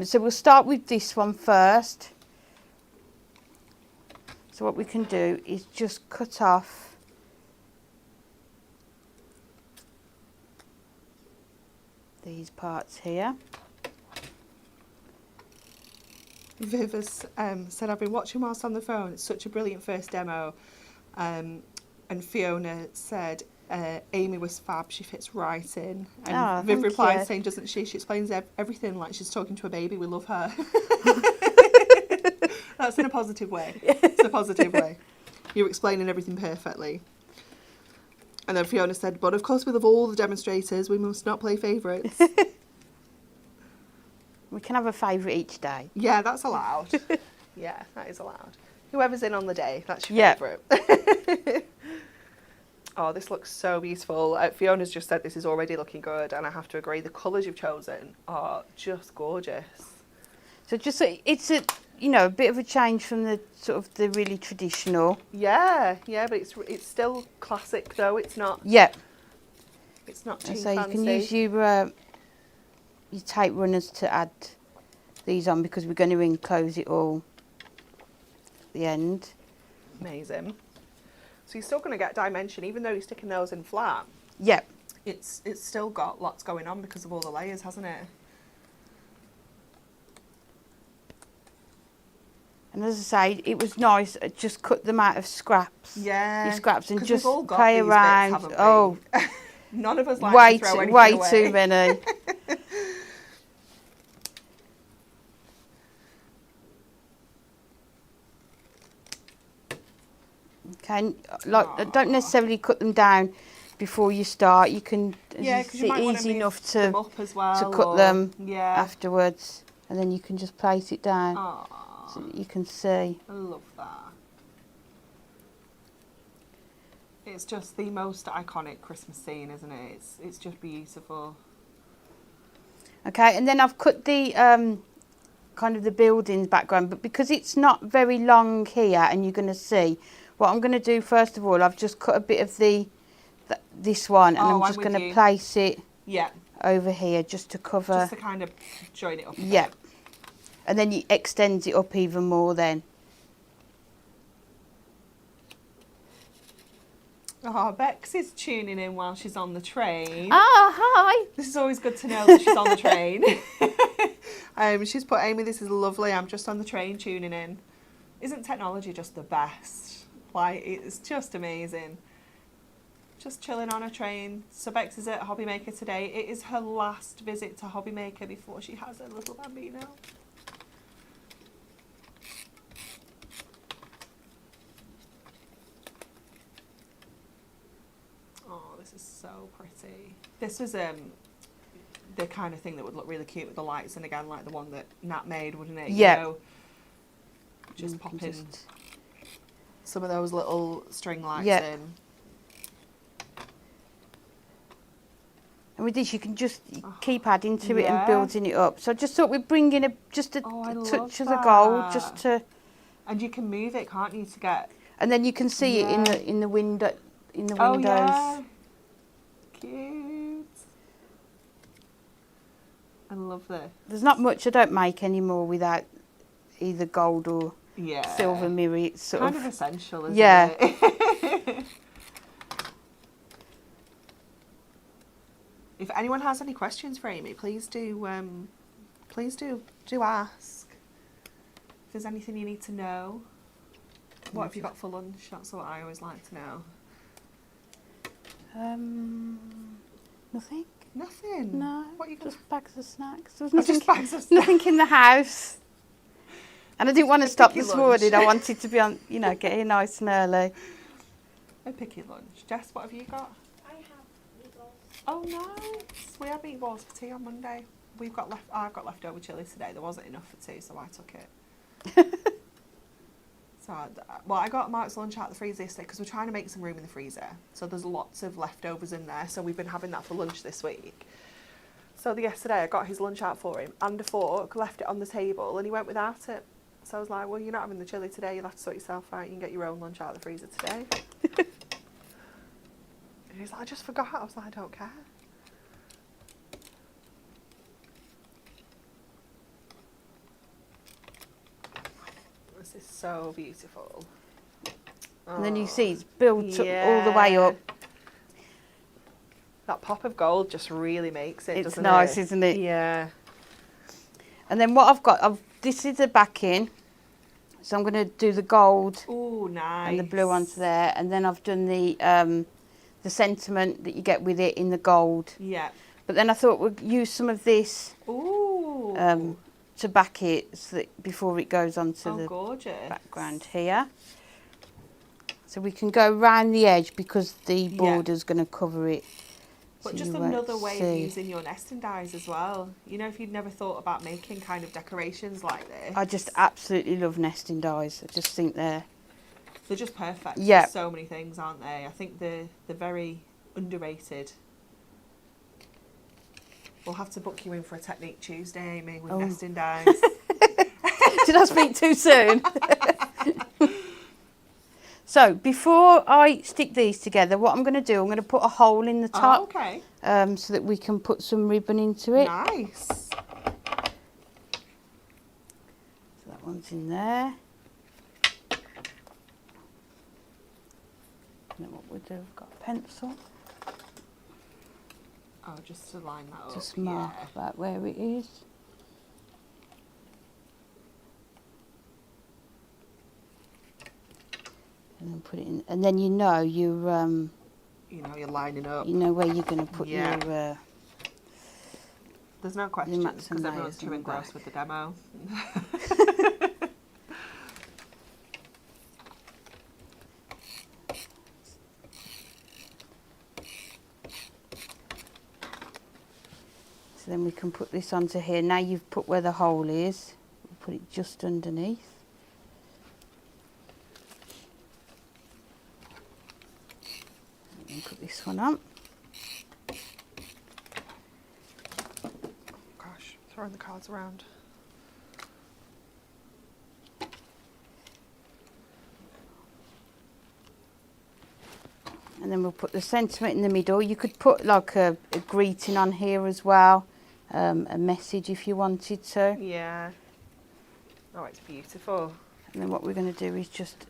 So we'll start with this one first. So what we can do is just cut off these parts here. Viv has said, I've been watching whilst on the phone. It's such a brilliant first demo. And Fiona said, Amy was fab. She fits right in. And Viv replied saying, doesn't she? She explains everything like she's talking to a baby. We love her. That's in a positive way. It's a positive way. You're explaining everything perfectly. And then Fiona said, but of course we love all the demonstrators. We must not play favourites. We can have a favourite each day. Yeah, that's allowed. Yeah, that is allowed. Whoever's in on the day, that's your favourite. Oh, this looks so beautiful. Fiona's just said this is already looking good, and I have to agree. The colours you've chosen are just gorgeous. So just it's a a bit of a change from the sort of the really traditional. Yeah, but it's still classic though. It's not. Yeah. It's not too fancy. So you can use your tape runners to add these on because we're going to enclose it all at the end. Amazing. So you're still going to get dimension even though you're sticking those in flat. Yeah. It's still got lots going on because of all the layers, hasn't it? And as I say, it was nice. I just cut them out of scraps. Yeah. Your scraps and just all got play these around. Bits, oh, none of us like to throw anything way away. too many. Okay, don't necessarily cut them down before you start. You can. Because you might easy enough to them up as well, to cut them afterwards, and then you can just place it down. Aww. So that you can see. I love that. It's just the most iconic Christmas scene, isn't it? It's just beautiful. Okay, and then I've cut the kind of the buildings background, but because it's not very long here, and you're going to see, what I'm going to do first of all, I've just cut a bit of this one, and I'm just going to place it over here just to cover. Just to kind of join it up. Yeah. And then you extend it up even more then. Oh, Bex is tuning in while she's on the train. Oh, hi. This is always good to know that she's on the train. She's put, Amy, this is lovely. I'm just on the train tuning in. Isn't technology just the best? Like, it's just amazing. Just chilling on a train. So Bex is at Hobbymaker today. It is her last visit to Hobbymaker before she has her little bambino. Oh, this is so pretty. This was the kind of thing that would look really cute with the lights, and again, like the one that Nat made, wouldn't it? Yeah. You know, just pop in some of those little string lights in. And with this, you can just keep adding to it and building it up. So I just thought we'd bring in just a touch of the gold, just to. And you can move it, can't you, to get. And then you can see it in the window, in the Oh, windows. yeah. Cute. I love this. There's not much I don't make anymore without either gold or silver mirror. It's sort kind of essential, isn't yeah. it? If anyone has any questions for Amy, please do ask. If there's anything you need to know. What have you got for lunch? That's what I always like to know. Nothing. Nothing? No. What you just bags of snacks. There was Just nothing, bags of snacks. nothing in the house. And I didn't want to stop picky this lunch. morning. I wanted to be on, you know, get here nice and early. A picky lunch. Jess, what have you got? I have meatballs. Oh, nice. We had meatballs for tea on Monday. I've got leftover chilli today. There wasn't enough for tea, so I took it. I got Mark's lunch out of the freezer yesterday because we're trying to make some room in the freezer. So there's lots of leftovers in there. So we've been having that for lunch this week. So yesterday I got his lunch out for him and a fork, left it on the table, and he went without it. So I was like, well, you're not having the chilli today. You'll have to sort yourself out. You can get your own lunch out of the freezer today. And he's like, I just forgot. I was like, I don't care. This is so beautiful. And then you see it's built up all the way up. That pop of gold just really makes it, It's doesn't nice, it? isn't it? Yeah. And then what I've got, this is the backing. So I'm going to do the gold Ooh, nice. and the blue onto there. And then I've done the sentiment that you get with it in the gold. Yeah. But then I thought we'd use some of this Ooh. to back it so that before it goes onto the gorgeous. background here. So we can go round the edge because the border's going to cover it. But so just you won't another way of see. using your nesting dies as well. You know, if you'd never thought about making kind of decorations like this. I just absolutely love nesting dies. I just think they're just perfect Yeah. for so many things, aren't they? I think they're very underrated. We'll have to book you in for a Technique Tuesday, Amy, with nesting dies. Did I speak too soon? So before I stick these together, what I'm going to do, I'm going to put a hole in the top. Oh, okay. So that we can put some ribbon into it. Nice. So that one's in there. And then what we'll do, I've got a pencil. Oh, just to line that up. Just mark about where it is. And then put it in, and then you know you're you're lining up. you know where you're going to put Yeah. your There's no questions mats and because everyone's layers too on the engrossed back. with the demo. So then we can put this onto here. Now you've put where the hole is, we'll put it just underneath. And then put this one on. Gosh, throwing the cards around. And then we'll put the sentiment in the middle. You could put like a greeting on here as well, a message if you wanted to. Yeah. Oh, it's beautiful. And then what we're going to do is just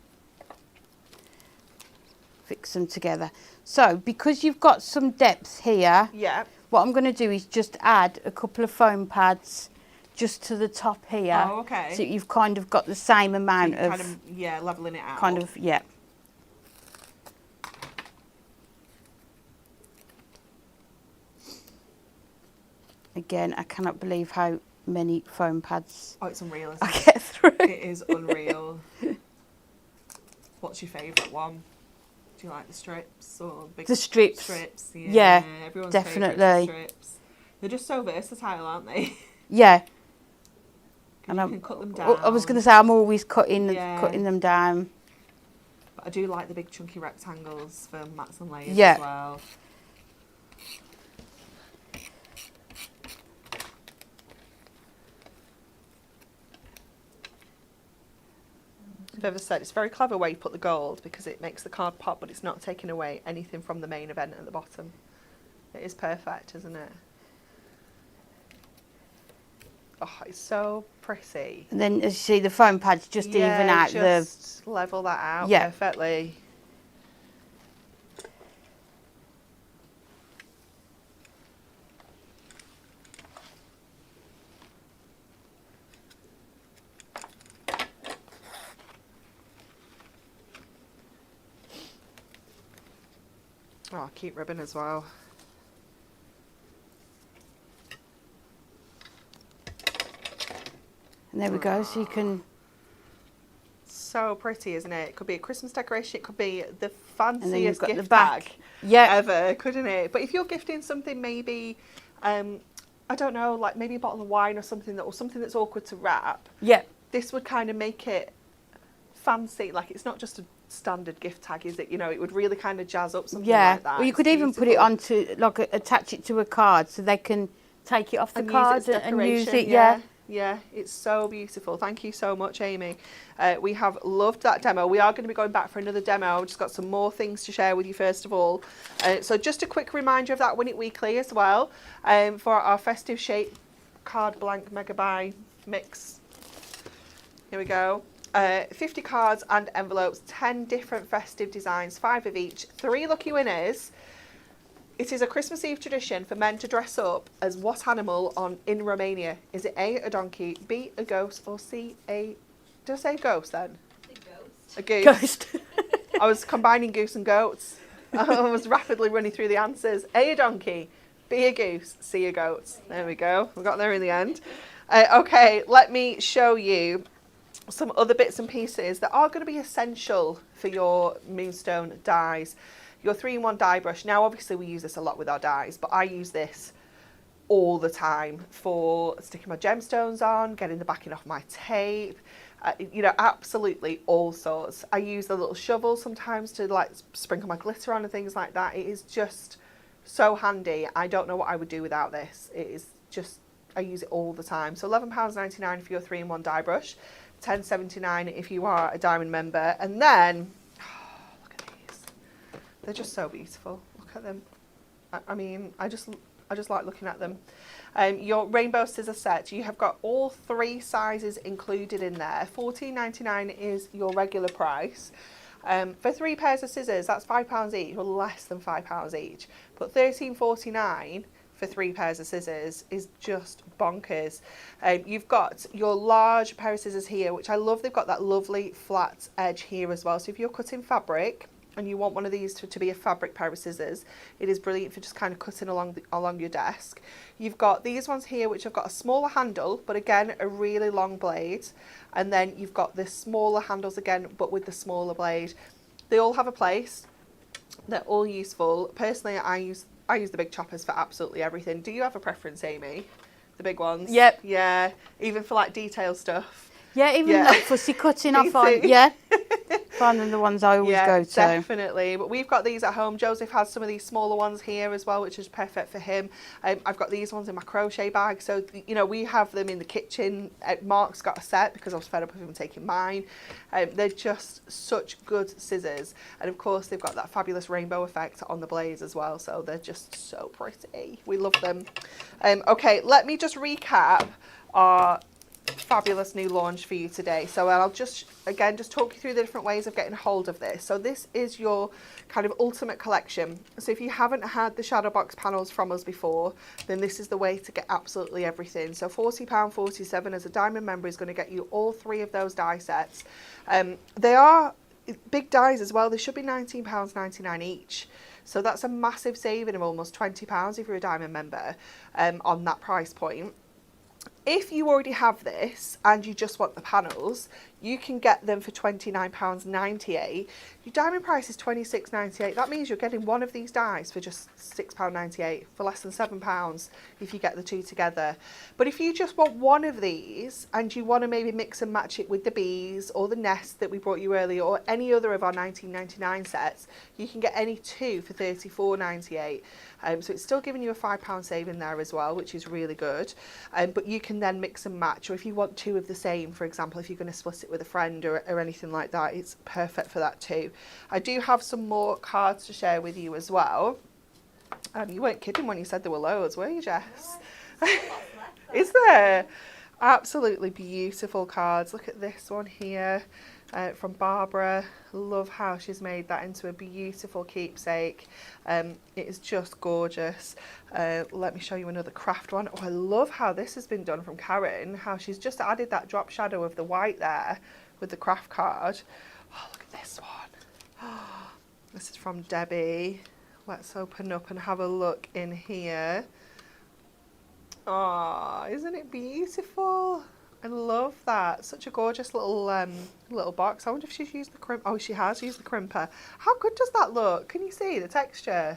fix them together. So because you've got some depth here, Yeah. what I'm going to do is just add a couple of foam pads just to the top here. Oh, okay. So you've kind of got the same amount Kind of, of, leveling it out. kind of, yeah. Again, I cannot believe how many foam pads Oh, it's unreal, isn't I it? get through. It is unreal. What's your favourite one? Do you like the strips or big The strips. Strips, Yeah, everyone's definitely. favourite strips. They're just so versatile, aren't they? Yeah. 'Cause And you I'm, can cut them down. I was going to say I'm always cutting Yeah. cutting them down. But I do like the big chunky rectangles for mats and layers Yeah. as well. I've ever said it's a very clever way you put the gold because it makes the card pop, but it's not taking away anything from the main event at the bottom. It is perfect, isn't it? Oh, it's so pretty. And then as you see the foam pads just even out just level that out Yeah. perfectly. Oh, cute ribbon as well. And there we go, so you can... So pretty, isn't it? It could be a Christmas decoration, it could be the And then you've fanciest got the gift back. tag Yeah. ever, couldn't it? But if you're gifting something, maybe, I don't know, like maybe a bottle of wine or something that's awkward to wrap, Yeah. this would kind of make it fancy. Like, it's not just a standard gift tag, is it? You know, it would really kind of jazz up something Yeah. like that. Well, you It's could even put it beautiful. onto, like, attach it to a card so they can take it off the And card use it as and use decoration, it. Yeah. Yeah, it's so beautiful. Thank you so much, Amy. We have loved that demo. We are going to be going back for another demo. I've just got some more things to share with you first of all. So just a quick reminder of that Win It Weekly as well, for our festive shape card blank mega buy mix. Here we go. 50 cards and envelopes, 10 different festive designs, 5 of each, 3 lucky winners. It is a Christmas Eve tradition for men to dress up as what animal in Romania? Is it A, a donkey, B, a ghost, or C, a... Did I say ghost then? The ghost. A goose. Ghost. I was combining goose and goats. I was rapidly running through the answers. A, a donkey, B, a goose, C, a goat. There we go. We got there in the end. Okay, let me show you some other bits and pieces that are going to be essential for your Moonstone dies. Your 3-in-1 die brush. Now, obviously, we use this a lot with our dies, but I use this all the time for sticking my gemstones on, getting the backing off my tape, you know, absolutely all sorts. I use the little shovel sometimes to like sprinkle my glitter on and things like that. It is just so handy. I don't know what I would do without this. It is just, I use it all the time. So £11.99 for your 3-in-1 die brush, £10.79 if you are a diamond member, and then they're just so beautiful. Look at them. I mean, I just like looking at them. Your rainbow scissor set, you have got all 3 sizes included in there. £14.99 is your regular price. For 3 pairs of scissors, that's £5 each, or less than £5 each. But £13.49 for 3 pairs of scissors is just bonkers. You've got your large pair of scissors here, which I love. They've got that lovely flat edge here as well. So if you're cutting fabric and you want one of these to be a fabric pair of scissors, it is brilliant for just kind of cutting along your desk. You've got these ones here which have got a smaller handle, but again a really long blade, and then you've got the smaller handles again but with the smaller blade. They all have a place, they're all useful. Personally, I use the big choppers for absolutely everything. Do you have a preference, Amy? The big ones? Yep. Yeah, even for like detail stuff. Yeah, even like fussy cutting, I find, find them the ones I always go to. Definitely. But we've got these at home. Joseph has some of these smaller ones here as well, which is perfect for him. I've got these ones in my crochet bag. So, you know, we have them in the kitchen. Mark's got a set because I was fed up with him taking mine. They're just such good scissors. And of course, they've got that fabulous rainbow effect on the blades as well. So they're just so pretty. We love them. Okay, let me just recap our fabulous new launch for you today. So I'll just talk you through the different ways of getting hold of this. So this is your kind of ultimate collection. So if you haven't had the shadow box panels from us before, then this is the way to get absolutely everything. So £40.47 as a diamond member is going to get you all 3 of those die sets. They are big dies as well. They should be £19.99 each. So that's a massive saving of almost £20 if you're a diamond member on that price point. If you already have this and you just want the panels, you can get them for £29.98. Your diamond price is £26.98. That means you're getting one of these dies for just £6.98, for less than £7 if you get the 2 together. But if you just want one of these and you want to maybe mix and match it with the bees or the nest that we brought you earlier, or any other of our £19.99 sets, you can get any 2 for £34.98. So it's still giving you a £5 saving there as well, which is really good. But you can then mix and match, or if you want 2 of the same, for example, if you're going to split it with a friend or anything like that, it's perfect for that too. I do have some more cards to share with you as well. You weren't kidding when you said there were loads, were you, Jess? Is there? Absolutely beautiful cards. Look at this one here from Barbara. Love how she's made that into a beautiful keepsake. It is just gorgeous. Let me show you another craft one. Oh, I love how this has been done from Karen, how she's just added that drop shadow of the white there with the craft card. Oh, look at this one. Oh, this is from Debbie. Let's open up and have a look in here. Oh, isn't it beautiful? I love that. Such a gorgeous little little box. I wonder if she's used the crimp. Oh, she has used the crimper. How good does that look? Can you see the texture?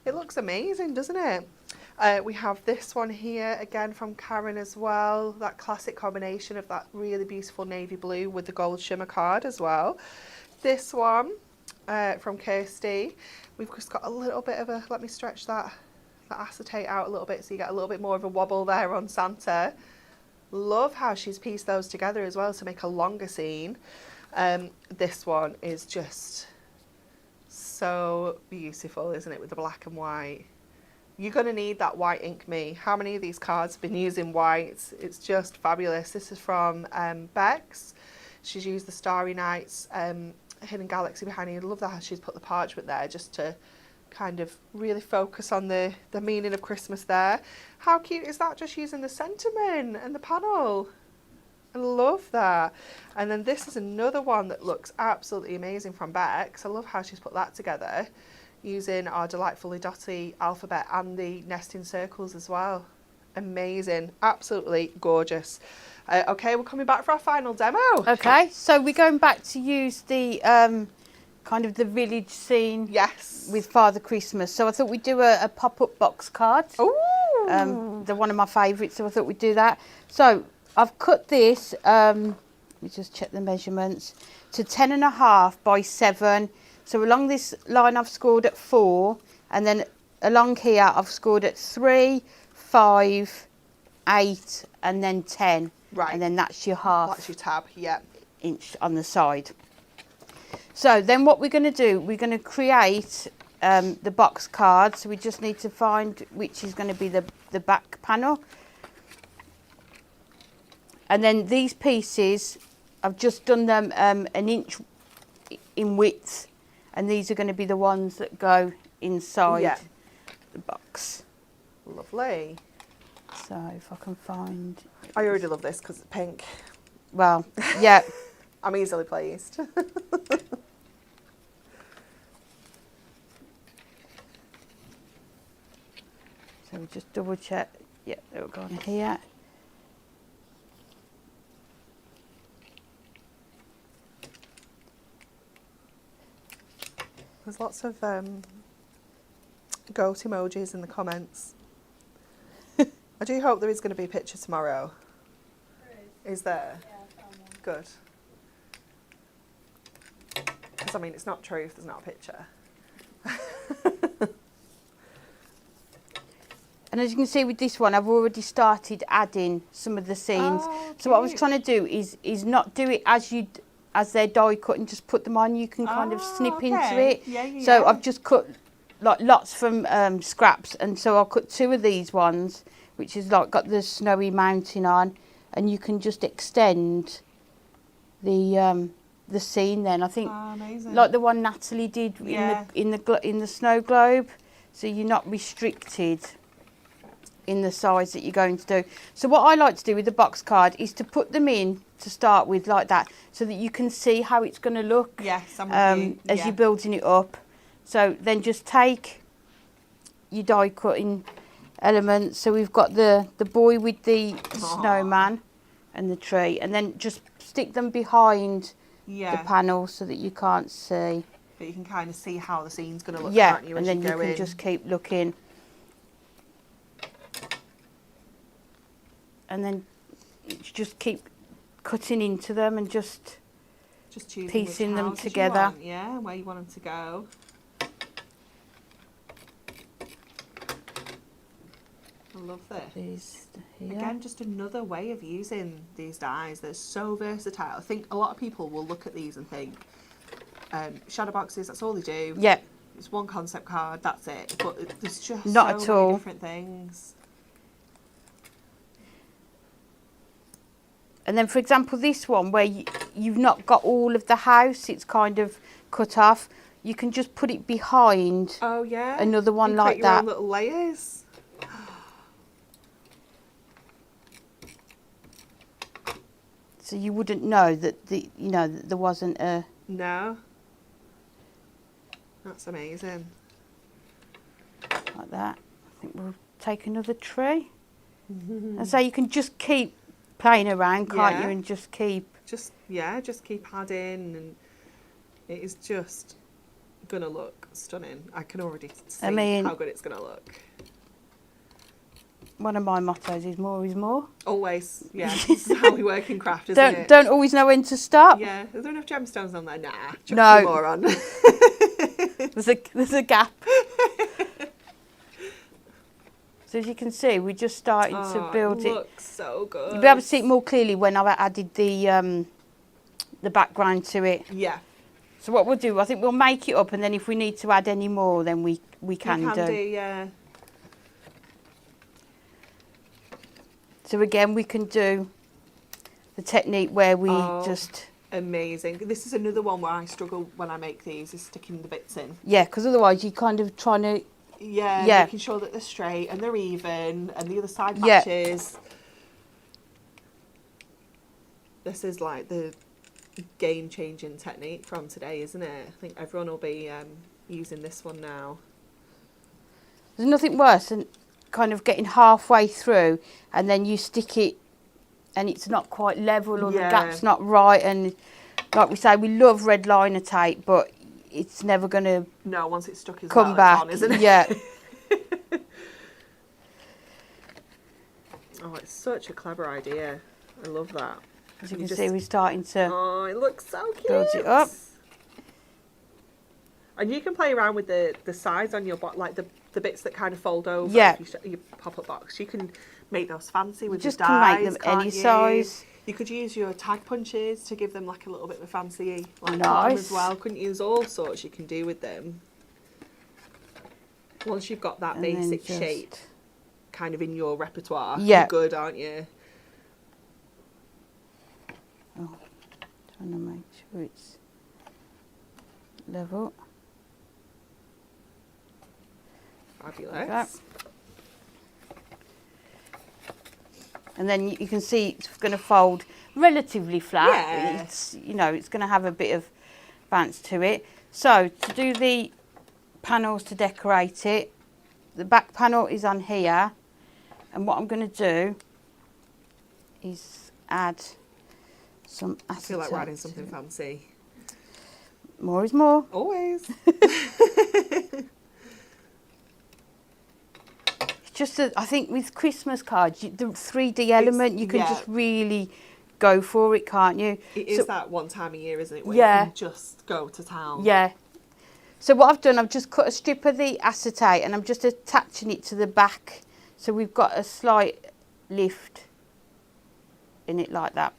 It looks amazing, doesn't it? We have this one here again from Karen as well. That classic combination of that really beautiful navy blue with the gold shimmer card as well. This one from Kirsty. We've just got a little bit of a, let me stretch that acetate out a little bit so you get a little bit more of a wobble there on Santa. Love how she's pieced those together as well to make a longer scene. This one is just so beautiful, isn't it, with the black and white? You're going to need that white ink me. How many of these cards have been using white? It's just fabulous. This is from Bex. She's used the Starry Nights Hidden Galaxy behind you. I love that how she's put the parchment there just to kind of really focus on the meaning of Christmas there. How cute is that, just using the sentiment and the panel? I love that. And then this is another one that looks absolutely amazing from Bex. I love how she's put that together using our delightfully dotty alphabet and the nesting circles as well. Amazing, absolutely gorgeous. Okay, we're coming back for our final demo. Okay, so we're going back to use the kind of the village scene. Yes. With Father Christmas. So I thought we'd do a pop-up box card. Ooh. They're one of my favourites, so I thought we'd do that. So I've cut this, let me just check the measurements, to 10.5 by 7. So along this line I've scored at 4, and then along here I've scored at 3, 5, 8, and then 10. Right. And then that's your half. That's your tab, yeah. Inch on the side. So then what we're going to do, we're going to create the box card. So we just need to find which is going to be the back panel. And then these pieces, I've just done them an inch in width. And these are going to be the ones that go inside the box. Lovely. So if I can find... I already love this because it's pink. Well, yeah. I'm easily pleased. So we just double check. Yeah, they'll go on here. There's lots of goat emojis in the comments. I do hope there is going to be a picture tomorrow. There is. Is there? Yeah, I found one. Good. Because, I mean, it's not true if there's not a picture. And as you can see with this one, I've already started adding some of the scenes. Oh, so what I was cute. trying to do is not do it as they're die cut and just put them on. You can kind of snip into it. Yeah, So I've just cut like lots from scraps, and so I'll cut 2 of these ones, which is like got the snowy mountain on, and you can just extend the scene. Then I think amazing. like the one Natalie did Yeah. in the snow globe, so you're not restricted in the size that you're going to do. So what I like to do with the box card is to put them in to start with like that, so that you can see how it's going to look. Yes, I'm with you. As you're building it up. So then just take your die cutting elements. So we've got the boy with the snowman and the tree, and then just stick them behind the panel so that you can't see. But you can kind of see how the scene's going to look, Yeah, can't you, and as then you go can in. just keep looking. And then just keep cutting into them and just choosing piecing which them houses you together. want, yeah, where you want them to go. I love this. These here. Again, just another way of using these dies. They're so versatile. I think a lot of people will look at these and think, shadow boxes, that's all they do. Yeah. It's one concept card, that's it. But there's just Not so at many all. different things. And then, for example, this one where you've not got all of the house, it's kind of cut off. You can just put it behind Oh yeah. another one And like create your that. own little layers. So you wouldn't know that that there wasn't a. No. That's amazing. like that. I think we'll take another tree. And so you can just keep playing around, can't you, and just keep... Just keep adding, and it is just going to look stunning. I can already see how good it's going to look. One of my mottos is more is more. Always, yeah. This is how we work in craft, isn't it? Don't always know when to stop. Yeah. Is there enough gemstones on there? Nah. Chuck No. some more on. There's a gap. So as you can see, we're just starting to build it. It looks so good. You'll be able to see it more clearly when I've added the background to it. Yeah. So what we'll do, I think we'll make it up, and then if we need to add any more, then we can do. Yeah. So again, we can do the technique where we just... Amazing. This is another one where I struggle when I make these, is sticking the bits in. Yeah, because otherwise you're kind of trying to... Yeah, making sure that they're straight and they're even and the other side Yeah. matches. This is like the game-changing technique from today, isn't it? I think everyone will be using this one now. There's nothing worse than kind of getting halfway through and then you stick it and it's not quite level or the gap's not right, and like we say, we love red liner tape, but it's never going to once it's stuck as come back, on, isn't it? Yeah. Oh, it's such a clever idea. I love that. As you can see, we're starting to Oh, it looks so cute. build it up. And you can play around with the sides on your box, like the bits that kind of fold over. Yeah. If your pop-up box. You can make those fancy with just the can dies, make them can't any you? size. You could use your tag punches to give them like a little bit of a fancy like Nice. bottom as well. Couldn't you? There's all sorts you can do with them. Once you've got that And basic then shape kind of in your repertoire, Yeah. you're good, aren't you? Oh, trying to make sure it's level. Fabulous. And then you can see it's going to fold relatively flat. Yeah. It's, you know, it's going to have a bit of bounce to it. So to do the panels to decorate it, the back panel is on here, and what I'm going to do is add some acetate. I feel like we're adding something fancy. More is more. Always. Just I think with Christmas cards, the 3D element, you can just really go for it, can't you? It is that one time a year, isn't it? Where Yeah. you can just go to town. Yeah. So what I've done, I've just cut a strip of the acetate and I'm just attaching it to the back. So we've got a slight lift in it like that.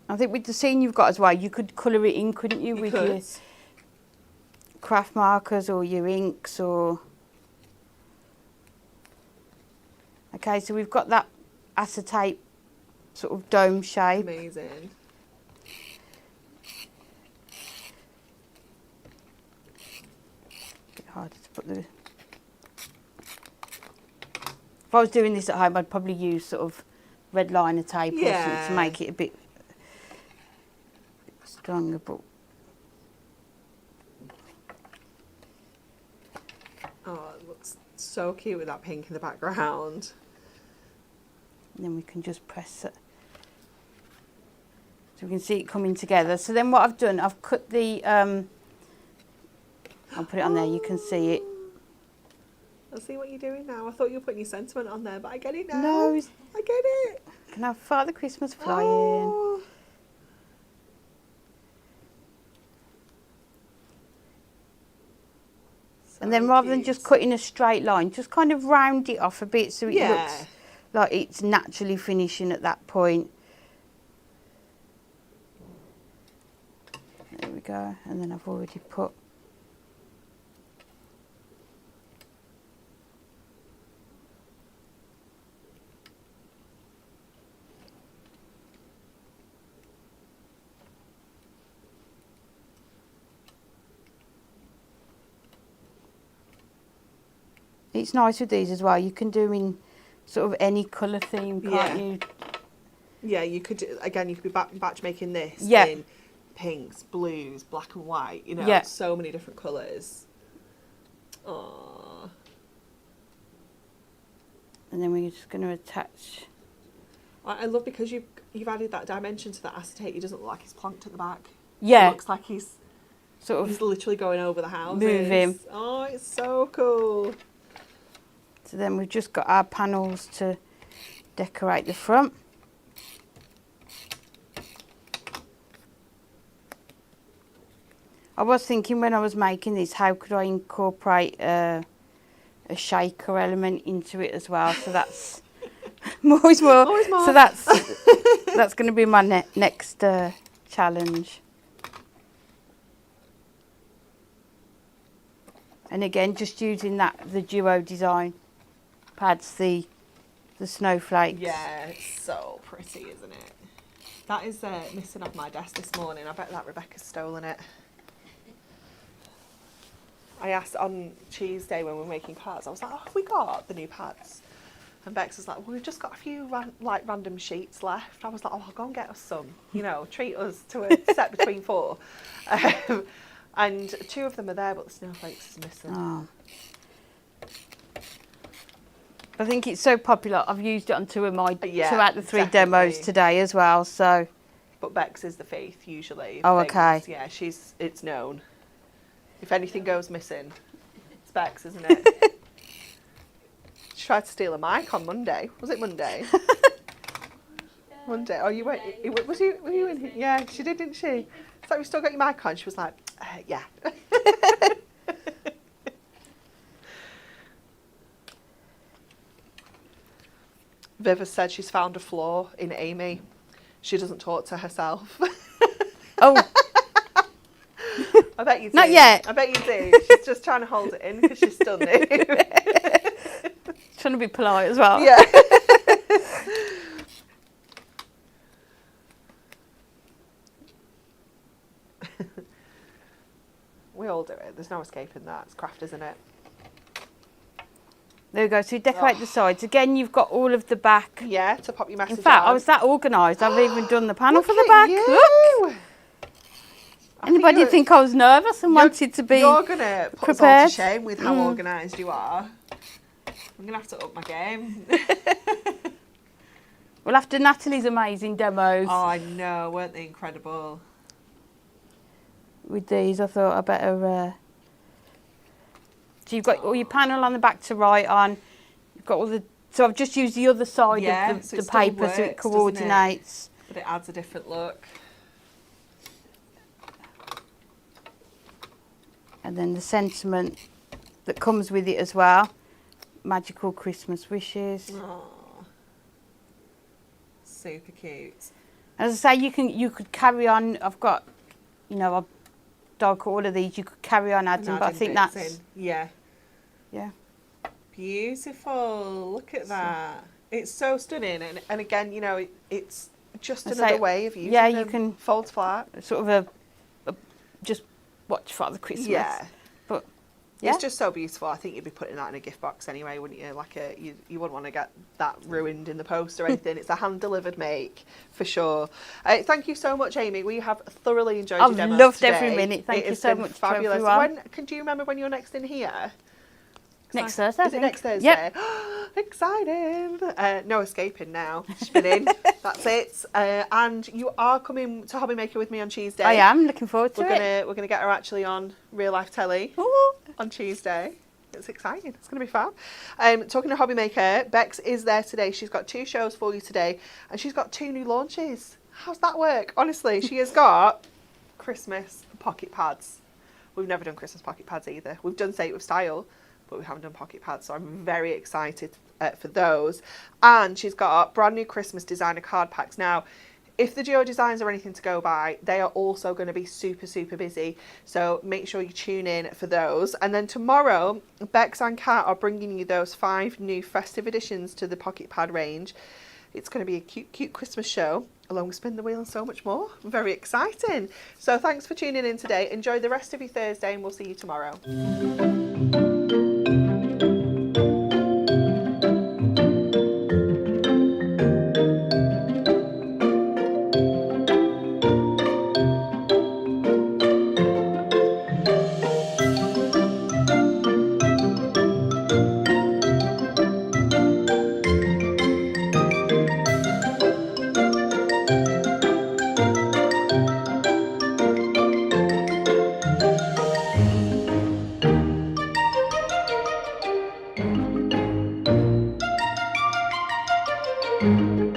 I think with the scene you've got as well, you could colour it in, couldn't you? With your craft markers or your inks or... Okay, so we've got that acetate sort of dome shape. Amazing. Bit harder to put the... If I was doing this at home, I'd probably use sort of red liner tape or something to make it a bit stronger, but... Oh, it looks so cute with that pink in the background. And then we can just press it. So we can see it coming together. So then what I've done, I've cut the... I'll put it on there, you can see it. I see what you're doing now. I thought you were putting your sentiment on there, but I get it now. No, I get it. Can have Father Christmas flying. Oh. And then rather than just cutting a straight line, just kind of round it off a bit so it looks like it's naturally finishing at that point. There we go. And then I've already put... It's nice with these as well. You can do in sort of any colour theme, can't you? Yeah, you could, again, you could be batch making this Yeah. in pinks, blues, black and white, you know, Yeah. so many different colours. Aww. And then we're just going to attach. I love because you've added that dimension to that acetate. He doesn't look like he's plonked at the back. Yeah. It looks like he's Sort he's of literally going over the houses. moving. Oh, it's so cool. So then we've just got our panels to decorate the front. I was thinking when I was making this, how could I incorporate a shaker element into it as well? So that's more is more. More is more. So that's going to be my next challenge. And again, just using the duo design pads the snowflakes. Yeah, it's so pretty, isn't it? That is missing off my desk this morning. I bet that Rebecca's stolen it. I asked on Tuesday when we were making cards, I was like, oh, have we got the new pads? And Bex was like, well, we've just got a few random sheets left. I was like, oh, I'll go and get us some, you know, treat us to a set between 4. And 2 of them are there, but the snowflakes is missing. Oh. I think it's so popular. I've used it on 2 of my 2 out of the 3 definitely. demos today as well. So. But Bex is the faith usually. Oh, okay. Yeah, it's known. If anything goes missing, it's Bex, isn't it? She tried to steal a mic on Monday. Was it Monday? Monday. Oh, you went. Were you in here? Yeah, she did, didn't she? So we still got your mic on. She was like, yeah. Viv has said she's found a flaw in Amy. She doesn't talk to herself. Oh. I bet you do. Not yet. I bet you do. She's just trying to hold it in because she's still new. Trying to be polite as well. Yeah. We all do it. There's no escaping that. It's craft, isn't it? There we go. So you decorate the sides. Again, you've got all of the back. Yeah, to pop your message In fact, on. I was that organised. I've even done the panel Look for the at back. you. Look. Anybody you're- think I was nervous and wanted to be You're going to put us all prepared? to shame with how organised you are. I'm going to have to up my game. Well, after Natalie's amazing demos Oh, I know. Weren't they incredible? with these, I thought I better... So you've got all your panel on the back to write on. You've got all the... So I've just used the other side Yeah, of so the it still paper so it works, doesn't it? coordinates. But it adds a different look. And then the sentiment that comes with it as well. Magical Christmas wishes. Oh, super cute. As I say, you could carry on. I've got, I've dug all of these. You could carry on adding, but I think bits that's in. Yeah. yeah. Beautiful. Look at that. It's so stunning. And again, it's just I another say, way of using yeah, you them. can- Folds flat. Sort of a just watch Father Christmas. Yeah. But yeah, It's just so beautiful. I think you'd be putting that in a gift box anyway, wouldn't you? Like you wouldn't want to get that ruined in the post or anything. It's a hand-delivered make for sure. Thank you so much, Amy. We have thoroughly enjoyed your I've demos loved today. every minute. Thank It you has so been much, fabulous. everyone. Do you remember when you're next in here? next Thursday. I Is it think. next Thursday? Yep. Exciting. No escaping now. Spinning. That's it. And you are coming to Hobby Maker with me on Tuesday. I am looking forward to it. We're gonna get her actually on real life telly Ooh. on Tuesday. It's exciting. It's going to be fun. Talking to Hobby Maker, Bex is there today. She's got 2 shows for you today, and she's got 2 new launches. How's that work? Honestly, she has got Christmas pocket pads. We've never done Christmas pocket pads either. We've done Say It With Style, but we haven't done pocket pads, so I'm very excited for those. And she's got brand new Christmas designer card packs. Now, if the duo designs are anything to go by, they are also going to be super, super busy. So make sure you tune in for those. And then tomorrow, Bex and Kat are bringing you those 5 new festive additions to the Pocket Pad range. It's going to be a cute, cute Christmas show, along with Spin the Wheel and so much more. Very exciting. So thanks for tuning in today. Enjoy the rest of your Thursday, and we'll see you tomorrow. you.